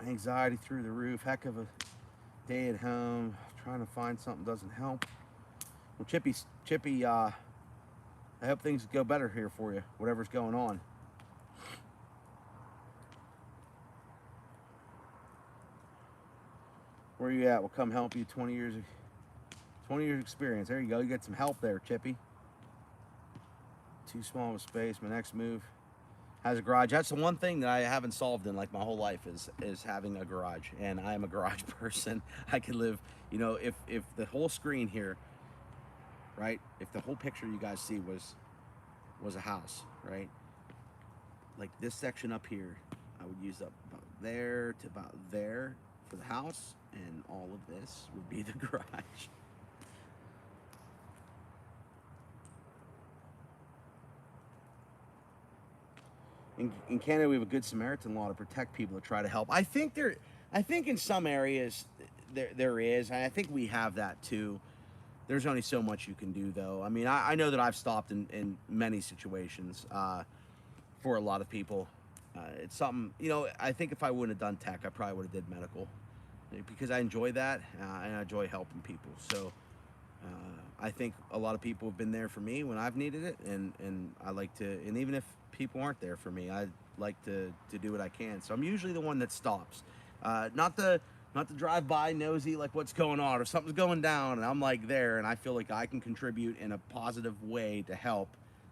Anxiety through the roof. Heck of a day at home. Trying to find something doesn't help. Well, Chippy I hope things go better here for you, whatever's going on. Where are you at? We'll come help you. 20 years experience. There you go. You get some help there, Chippy. Too small of a space. My next move has a garage. That's the one thing that I haven't solved in like my whole life is having a garage. And I am a garage person. I could live, you know, if the whole screen here, right? If the whole picture you guys see was a house, right? Like this section up here, I would use up about there to about there for the house, and all of this would be the garage. In Canada, we have a good Samaritan law to protect people that try to help. I think in some areas there is, and I think we have that too. There's only so much you can do, though. I mean, I know that I've stopped in many situations for a lot of people. It's something, you know, I think if I wouldn't have done tech, I probably would have did medical, because I enjoy that, and I enjoy helping people. So I think a lot of people have been there for me when I've needed it, and I like to, and even if people aren't there for me, I like to do what I can. So I'm usually the one that stops, not the drive by nosy like what's going on or something's going down, and I'm like there, and I feel like I can contribute in a positive way to help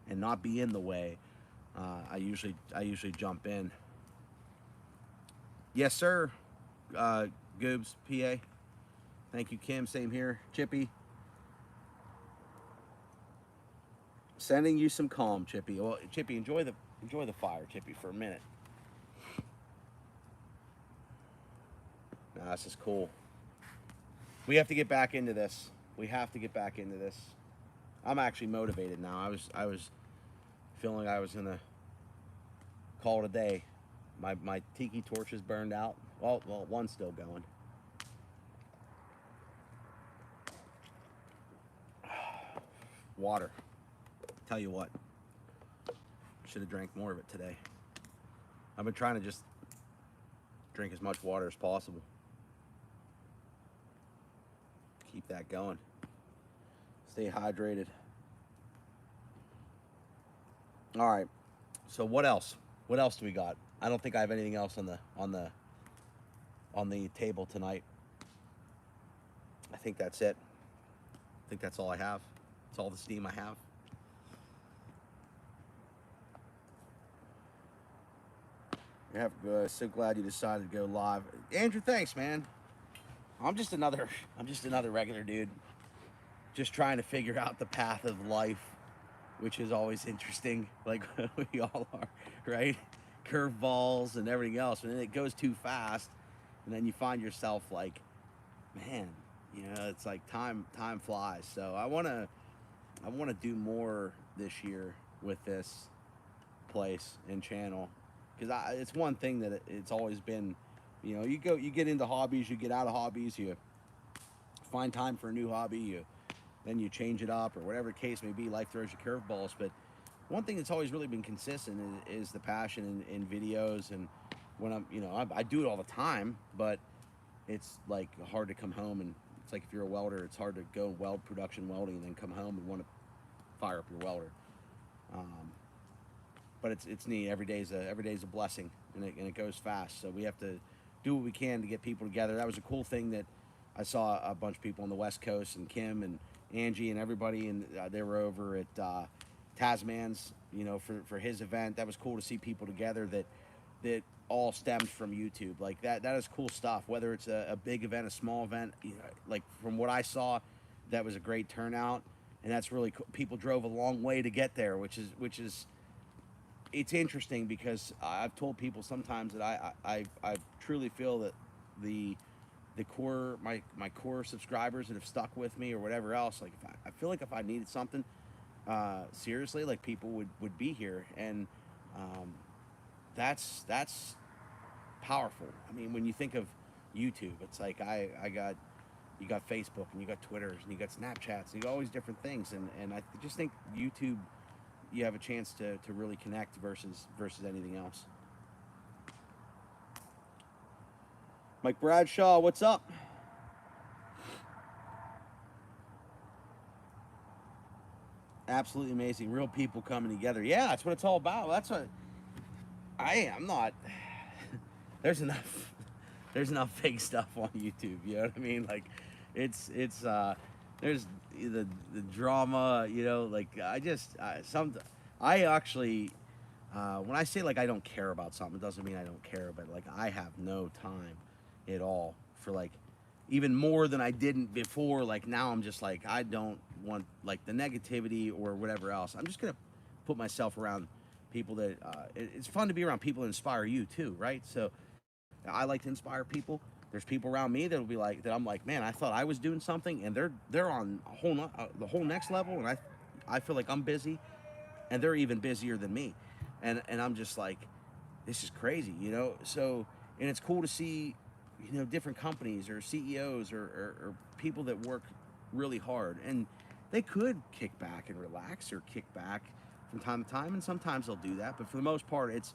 and not be in the way. I usually jump in. Yes, sir. Goobs, PA. Thank you, Kim. Same here. Chippy. Sending you some calm, Chippy. Well, Chippy, enjoy the fire, Chippy, for a minute. Nah, this is cool. We have to get back into this. I'm actually motivated now. I was feeling I was gonna call it a day. My tiki torch is burned out. Well, one's still going. Water. Tell you what, should have drank more of it today. I've been trying to just drink as much water as possible. Keep that going. Stay hydrated. All right. So what else? What else do we got? I don't think I have anything else on the table tonight. I think that's it. I think that's all I have. It's all the steam I have. So glad you decided to go live, Andrew. Thanks, man. I'm just another regular dude, just trying to figure out the path of life, which is always interesting. Like we all are, right? Curveballs and everything else, and then it goes too fast, and then you find yourself like, man, you know, it's like time flies. So I wanna do more this year with this place and channel. Because it's one thing that it's always been, you know, you get into hobbies, you get out of hobbies, you find time for a new hobby, then you change it up or whatever the case may be. Life throws you curveballs, but one thing that's always really been consistent is the passion in videos. And when I'm, you know, I do it all the time, but it's like hard to come home, and it's like if you're a welder, it's hard to go weld production welding and then come home and want to fire up your welder. But it's neat. Every day's a blessing, and it goes fast. So we have to do what we can to get people together. That was a cool thing that I saw a bunch of people on the West Coast, and Kim and Angie and everybody, and they were over at Tasman's, you know, for his event. That was cool to see people together that all stemmed from YouTube. Like that is cool stuff. Whether it's a big event, a small event, you know, like from what I saw, that was a great turnout, and that's really cool. People drove a long way to get there, which is. It's interesting because I've told people sometimes that I truly feel that the core my core subscribers that have stuck with me or whatever else, like I feel like if I needed something seriously, like people would be here, and that's powerful. I mean, when you think of YouTube, it's like you got Facebook, and you got Twitters, and you got Snapchats, and you got all these different things, and I just think YouTube, you have a chance to really connect versus anything else. Mike Bradshaw, what's up? Absolutely amazing. Real people coming together. Yeah, that's what it's all about. That's what I'm not. There's enough. There's enough fake stuff on YouTube. You know what I mean? Like, it's there's the drama. You know, like I actually when I say like I don't care about something, it doesn't mean I don't care, but like I have no time at all for like even more than I didn't before. Like now I'm just like I don't want like the negativity or whatever else. I'm just gonna put myself around people that it's fun to be around people that inspire you too, right? So I like to inspire people. There's people around me that'll be like that. I'm like, man, I thought I was doing something, and they're on a whole the whole next level, and I feel like I'm busy, and they're even busier than me, and I'm just like, this is crazy, you know. So and it's cool to see, you know, different companies or CEOs or people that work really hard, and they could kick back and relax or kick back from time to time, and sometimes they'll do that, but for the most part, it's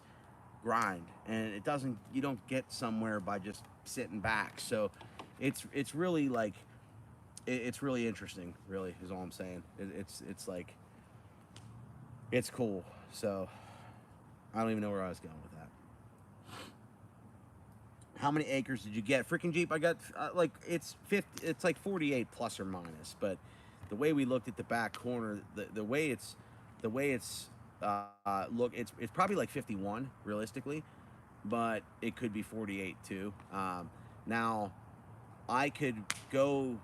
grind, and it doesn't you don't get somewhere by just sitting back. So it's really like it's really interesting, really is all I'm saying. It's like it's cool. So I don't even know where I was going with that. How many acres did you get? Freaking Jeep, I got like it's 50, it's like 48 plus or minus, but the way we looked at the back corner, the way it's look, it's probably like 51 realistically, but it could be 48 too. Now I could go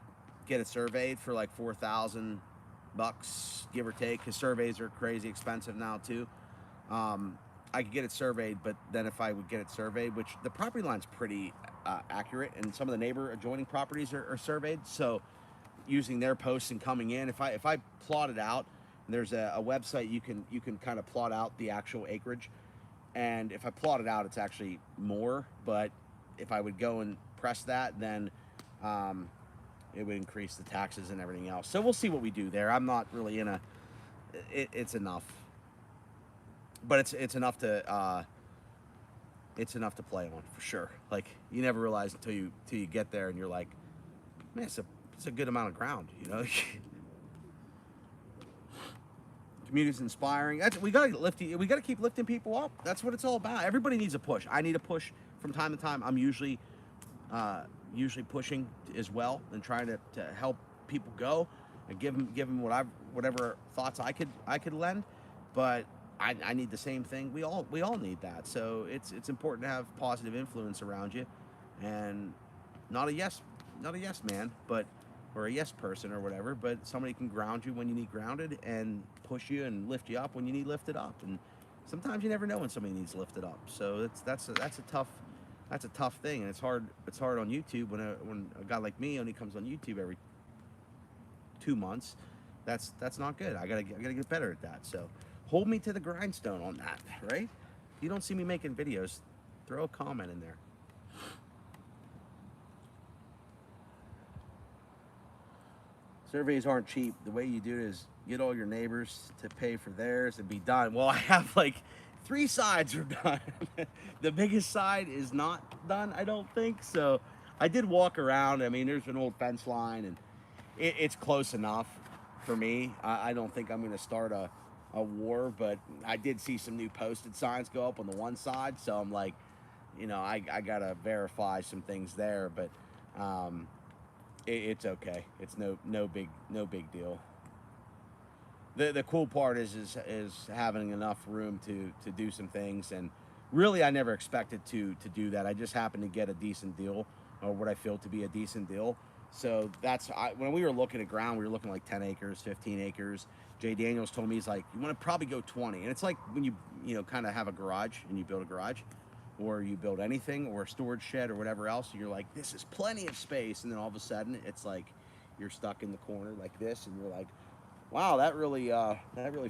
get it surveyed for like 4,000 bucks, give or take, because surveys are crazy expensive now too. I could get it surveyed, but then if I would get it surveyed, which the property line's pretty accurate, and some of the neighbor adjoining properties are surveyed, so using their posts and coming in, if I plot it out, there's a website you can kind of plot out the actual acreage, and if I plot it out, it's actually more, but if I would go and press that, then it would increase the taxes and everything else. So we'll see what we do there. I'm not really in a. It's enough, but it's enough to play on for sure. Like you never realize until you get there and you're like, man, it's a good amount of ground, you know. Community's inspiring. We gotta keep lifting people up. That's what it's all about. Everybody needs a push. I need a push from time to time. I'm usually pushing as well and trying to help people go and give them whatever thoughts I could lend. But I need the same thing. We all need that. So it's important to have positive influence around you, and not a yes man, but or a yes person or whatever, but somebody can ground you when you need grounded and push you and lift you up when you need lifted up. And sometimes you never know when somebody needs lifted up. So that's a tough thing, and it's hard on YouTube when a guy like me only comes on YouTube every 2 months. That's not good. I gotta get better at that. So hold me to the grindstone on that, right? If you don't see me making videos, throw a comment in there. Surveys aren't cheap. The way you do it is get all your neighbors to pay for theirs and be done. Well, I have like 3 sides are done. The biggest side is not done, I don't think. So I did walk around. I mean, there's an old fence line, and it's close enough for me. I don't think I'm going to start a war, but I did see some new posted signs go up on the one side. So I'm like, you know, I got to verify some things there, but it's okay. It's no big deal. The cool part is having enough room to do some things, and really I never expected to do that. I just happened to get a decent deal, or what I feel to be a decent deal. So when we were looking at ground, we were looking like 10 acres, 15 acres. Jay Daniels told me, he's like, you want to probably go 20. And it's like when you kind of have a garage and you build a garage, or you build anything, or a storage shed or whatever else, and you're like, this is plenty of space, and then all of a sudden it's like you're stuck in the corner like this, and you're like, wow, that really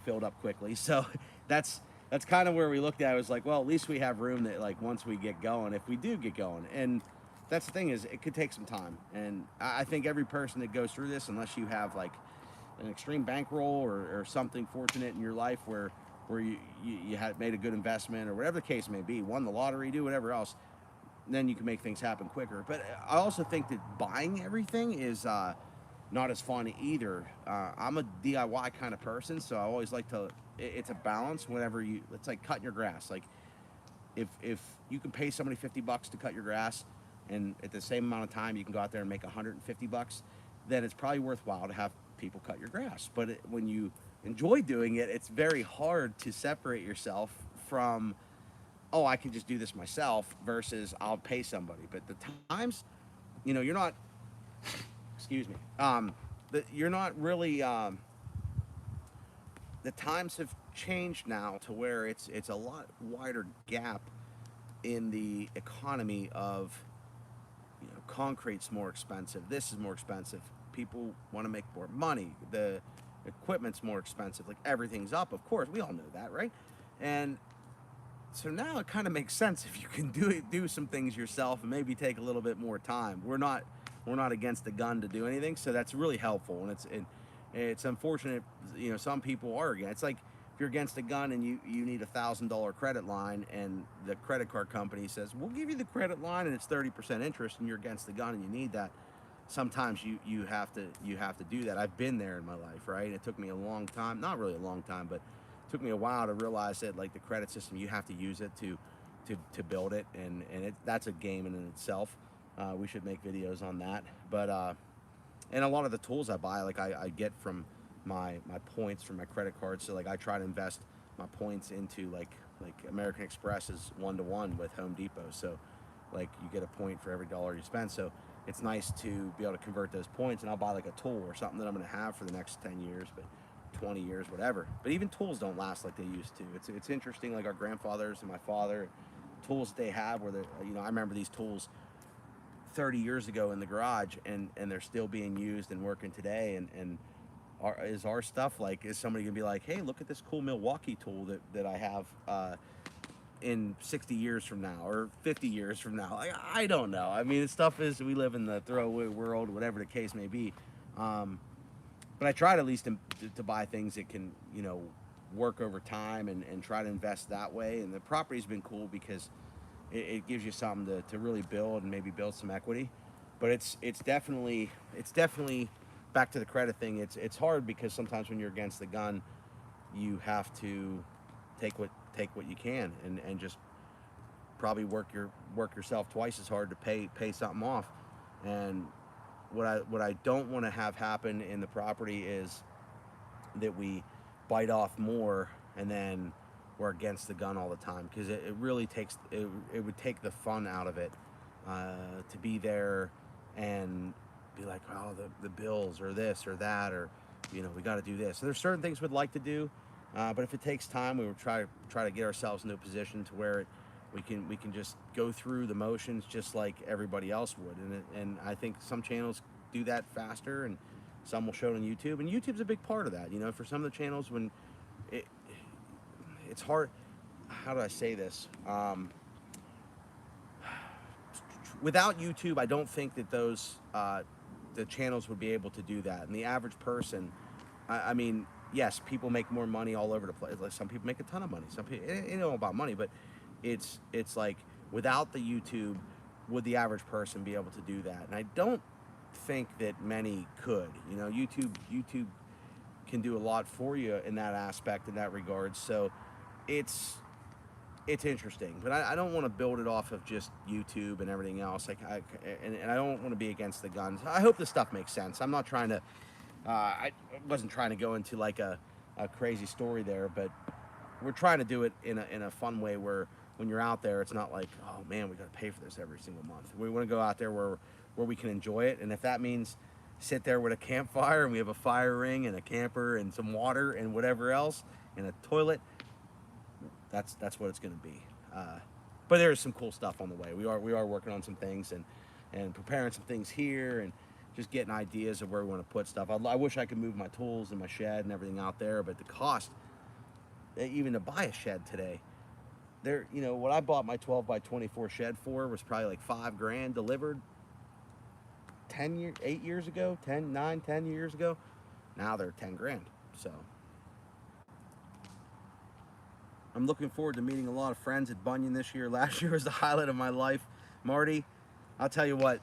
filled up quickly. So that's kind of where we looked at it. It was like, well, at least we have room that, like, once we get going, if we do get going. And that's the thing, is it could take some time, and I think every person that goes through this, unless you have like an extreme bankroll or something fortunate in your life where you had made a good investment, or whatever the case may be, won the lottery, do whatever else, then you can make things happen quicker. But I also think that buying everything is not as fun either. I'm a DIY kind of person, so I always like to. It's a balance. Whenever you, it's like cutting your grass. Like if you can pay somebody $50 to cut your grass, and at the same amount of time you can go out there and make $150, then it's probably worthwhile to have people cut your grass. But when you enjoy doing it, it's very hard to separate yourself from, oh, I can just do this myself versus I'll pay somebody. But the times, you're not. Excuse me. You're not really. The times have changed now to where it's a lot wider gap in the economy of, concrete's more expensive, this is more expensive, people want to make more money, the equipment's more expensive, like everything's up, of course, we all know that, right? And so now it kind of makes sense if you can do some things yourself and maybe take a little bit more time. We're not against the gun to do anything, so that's really helpful. And it's unfortunate, some people are against. It's like if you're against a gun and you need $1,000 credit line, and the credit card company says we'll give you the credit line and it's 30% interest, and you're against the gun and you need that. Sometimes you have to do that. I've been there in my life, right? It took me a long time, not really a long time, but it took me a while to realize that, like, the credit system, you have to use it to build it, and that's a game in itself. We should make videos on that. But and a lot of the tools I buy, like I get from my points from my credit card. So like I try to invest my points into like American Express is 1-to-1 with Home Depot. So like you get a point for every dollar you spend. So it's nice to be able to convert those points, and I'll buy like a tool or something that I'm going to have for the next 10 years, but 20 years, whatever. But even tools don't last like they used to. It's interesting, like our grandfathers and my father, tools that they have where I remember these tools 30 years ago in the garage, and they're still being used and working today. And is our stuff, like, is somebody gonna be like, hey, look at this cool Milwaukee tool that I have in 60 years from now or 50 years from now? I don't know. I mean, stuff is, we live in the throwaway world, whatever the case may be. But I try to at least to buy things that can, work over time, and try to invest that way. And the property's been cool because it gives you something to really build and maybe build some equity. But it's definitely back to the credit thing. It's hard because sometimes when you're against the gun, you have to take what you can, and just probably work yourself twice as hard to pay something off. And what I don't want to have happen in the property is that we bite off more and then we're against the gun all the time, because it really takes it would take the fun out of it to be there and be like, oh, the bills or this or that, or we got to do this. So there's certain things we'd like to do, but if it takes time, we would try to get ourselves into a position to where we can just go through the motions just like everybody else would. And I think some channels do that faster, and some will show it on YouTube, and YouTube's a big part of that. For some of the channels, when it's hard. How do I say this? Without YouTube, I don't think that those the channels would be able to do that. And the average person, I mean, yes, people make more money all over the place. Like, some people make a ton of money. Some people, it ain't all about money, but it's like, without the YouTube, would the average person be able to do that? And I don't think that many could. YouTube can do a lot for you in that aspect, in that regard. So it's interesting, but I don't want to build it off of just YouTube and everything else. Like, and I don't want to be against the guns. I hope this stuff makes sense. I'm not trying to. I wasn't trying to go into like a crazy story there, but we're trying to do it in a fun way where when you're out there, it's not like, oh man, we got to pay for this every single month. We want to go out there where we can enjoy it, and if that means sit there with a campfire and we have a fire ring and a camper and some water and whatever else and a toilet, that's what it's going to be. But there's some cool stuff on the way. We are working on some things and preparing some things here, and just getting ideas of where we want to put stuff. I wish I could move my tools and my shed and everything out there, but the cost, even to buy a shed today, what I bought my 12x24 shed for was probably like $5,000 delivered 8 years ago, 10 years ago. Now they're $10,000. So I'm looking forward to meeting a lot of friends at Bunyan this year. Last year was the highlight of my life. Marty, I'll tell you what,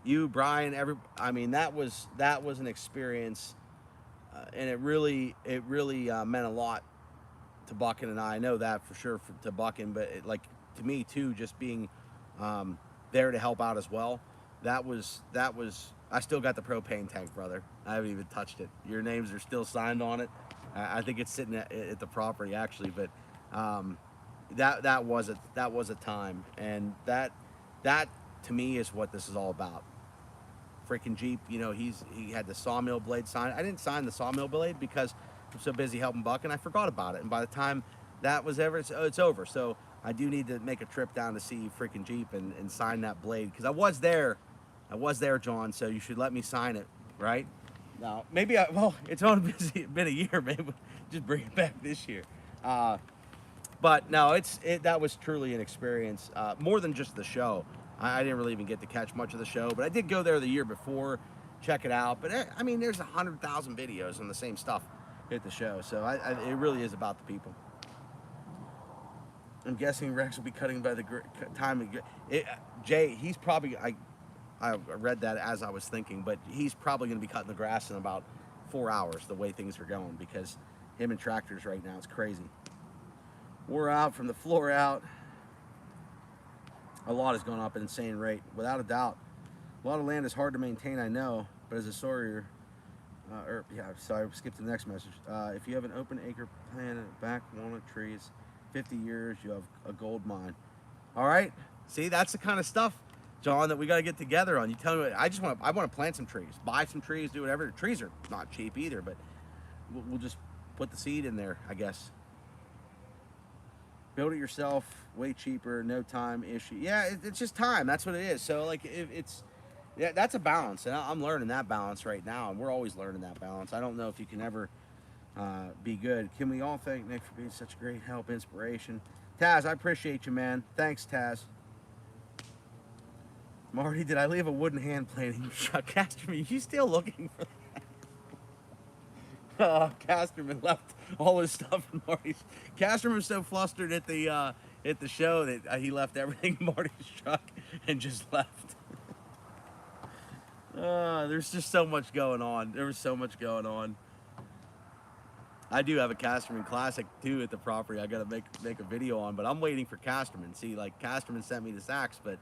you, Brian, I mean, that was an experience, and it really meant a lot to Buckin and I know that for sure to Buckin, but like to me too, just being there to help out as well. That was. I still got the propane tank, brother. I haven't even touched it. Your names are still signed on it. I think it's sitting at the property actually, but that was a time, and that to me is what this is all about. Freaking Jeep, he had the sawmill blade signed. I didn't sign the sawmill blade because I'm so busy helping Buck, and I forgot about it. And by the time that was ever, it's over. So I do need to make a trip down to see freaking Jeep and sign that blade because I was there. I was there, John. So you should let me sign it, right? No, maybe well, it's only been a year. Maybe just bring it back this year. But no, that was truly an experience, more than just the show. I didn't really even get to catch much of the show, but I did go there the year before, check it out. But I mean, there's 100,000 videos on the same stuff at the show, so it really is about the people. I'm guessing Rex will be cutting by the time. Jay, he's probably I read that as I was thinking, but he's probably going to be cutting the grass in about 4 hours the way things are going because him and tractors right now is crazy. We're out from the floor out. A lot has gone up at an insane rate, without a doubt. A lot of land is hard to maintain, I know, but as a sawyer, sorry, skip to the next message. If you have an open acre planted back walnut trees, 50 years, you have a gold mine. All right, see, that's the kind of stuff, John, that we got to get together on. You tell me, I want to plant some trees, buy some trees, do whatever. Trees are not cheap either, but we'll just put the seed in there, I guess. Build it yourself, way cheaper, no time issue. Yeah, it's just time. That's what it is. So like, that's a balance, and I'm learning that balance right now, and we're always learning that balance. I don't know if you can ever be good. Can we all thank Nick for being such a great help, inspiration? Taz, I appreciate you, man. Thanks, Taz. Marty, did I leave a wooden hand planing truck? Casterman, you still looking for that? Casterman left all his stuff in Marty's. Casterman was so flustered at the show that he left everything in Marty's truck and just left. There's just so much going on. There was so much going on. I do have a Casterman Classic too at the property. I gotta make a video on, but I'm waiting for Casterman. See, like Casterman sent me this axe, but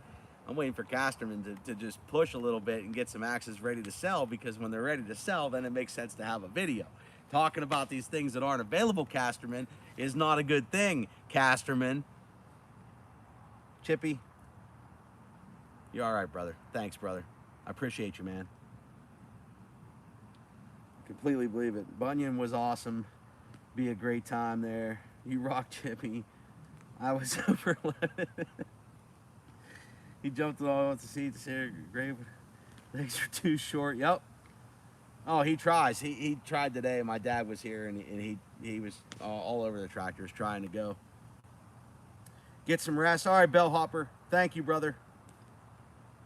I'm waiting for Casterman to just push a little bit and get some axes ready to sell, because when they're ready to sell, then it makes sense to have a video. Talking about these things that aren't available, Casterman, is not a good thing, Casterman. Chippy, you're all right, brother. Thanks, brother. I appreciate you, man. Completely believe it. Bunyan was awesome. Be a great time there. You rock, Chippy. I was over. He jumped all to see the Sarah grave. Legs are too short. Yep. Oh, he tries. He tried today. My dad was here, and he was all over the tractors trying to go. Get some rest. All right, Bellhopper. Thank you, brother.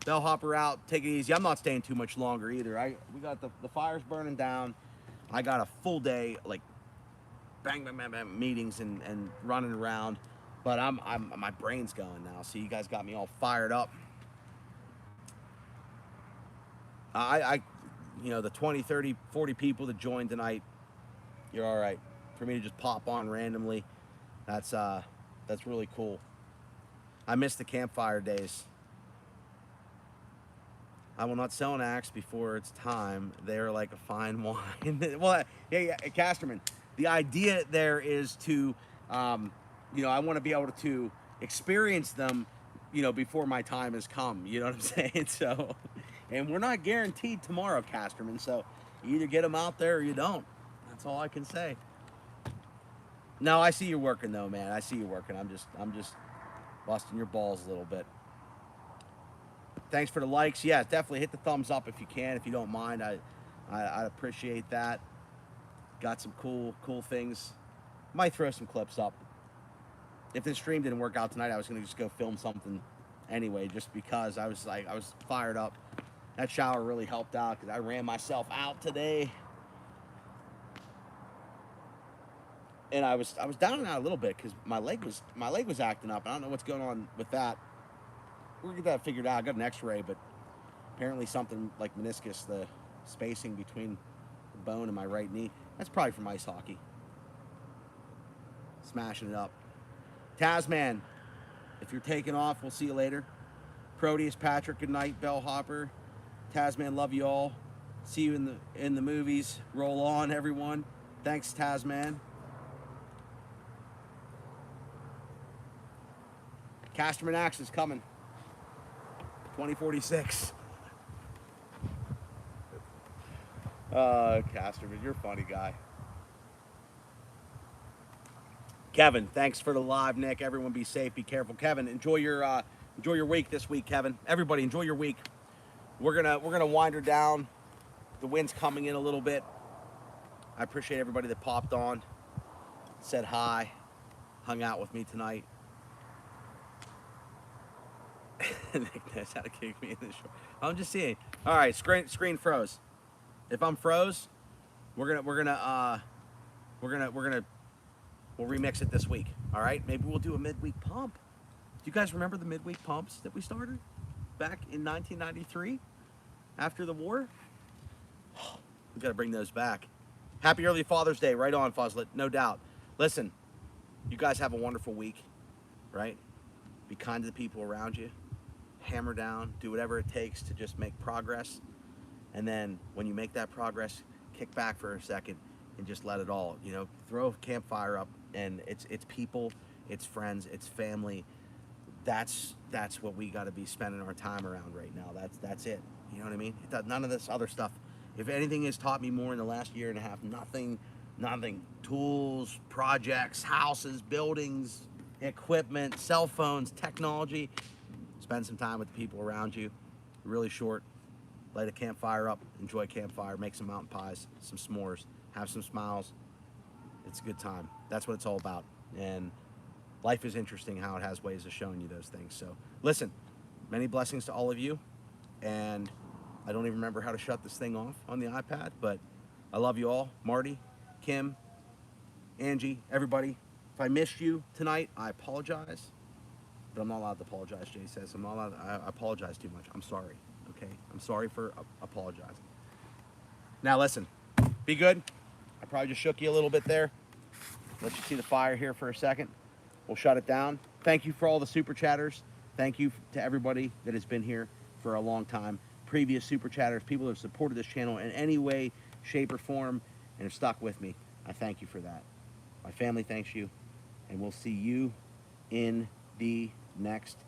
Bellhopper out. Take it easy. I'm not staying too much longer either. We got the fire's burning down. I got a full day, like bang, bang, bang, bang, meetings and running around. But my brain's going now. So you guys got me all fired up. The 20, 30, 40 people that joined tonight, you're all right. For me to just pop on randomly, that's really cool. I miss the campfire days. I will not sell an axe before it's time. They're like a fine wine. Well, yeah, Casterman, the idea there is to, I want to be able to experience them, before my time has come. You know what I'm saying? So, and we're not guaranteed tomorrow, Casterman. So, you either get them out there or you don't. That's all I can say. No, I see you working though, man. I see you working. I'm just busting your balls a little bit. Thanks for the likes. Yeah, definitely hit the thumbs up if you can, if you don't mind. I appreciate that. Got some cool things. Might throw some clips up. If this stream didn't work out tonight, I was gonna just go film something anyway, just because I was fired up. That shower really helped out because I ran myself out today. And I was down and out a little bit because my leg was acting up. I don't know what's going on with that. We'll get that figured out. I got an x-ray, but Apparently something like meniscus, the spacing between the bone and my right knee. That's probably from ice hockey. Smashing it up. Tasman, if you're taking off, we'll see you later. Proteus, Patrick, good night. Bellhopper, Tasman, love you all. See you in the movies. Roll on, everyone. Thanks, Tasman. Casterman Axe is coming. 2046. Casterman, you're a funny guy. Kevin, thanks for the live, Nick. Everyone be safe, be careful. Kevin, enjoy your week this week, Kevin. Everybody, enjoy your week. We're gonna wind her down. The wind's coming in a little bit. I appreciate everybody that popped on, said hi, hung out with me tonight. Nick knows how to kick me in the short. I'm just seeing. All right, screen froze. If I'm froze, we'll remix it this week. All right, maybe we'll do a midweek pump. Do you guys remember the midweek pumps that we started back in 1993 after the war? We got to bring those back. Happy early Father's Day. Right on, Fuzzlet. No doubt. Listen, you guys have a wonderful week, right? Be kind to the people around you. Hammer down. Do whatever it takes to just make progress. And then when you make that progress, kick back for a second and just let it all, throw a campfire up. And it's people, it's friends, it's family. That's what we got to be spending our time around right now. That's it. You know what I mean? None of this other stuff. If anything has taught me more in the last year and a half, nothing. Tools, projects, houses, buildings, equipment, cell phones, technology. Spend some time with the people around you. Really short. Light a campfire up. Enjoy campfire. Make some mountain pies, some s'mores. Have some smiles. It's a good time. That's what it's all about. And life is interesting how it has ways of showing you those things. So listen, many blessings to all of you. And I don't even remember how to shut this thing off on the iPad, but I love you all. Marty, Kim, Angie, everybody. If I missed you tonight, I apologize. But I'm not allowed to apologize, Jay says. I apologize too much. I'm sorry, okay? I'm sorry for apologizing. Now listen, be good. I probably just shook you a little bit there. Let you see the fire here for a second. We'll shut it down. Thank you for all the super chatters. Thank you to everybody that has been here for a long time. Previous super chatters, people that have supported this channel in any way, shape, or form, and have stuck with me. I thank you for that. My family thanks you, and we'll see you in the next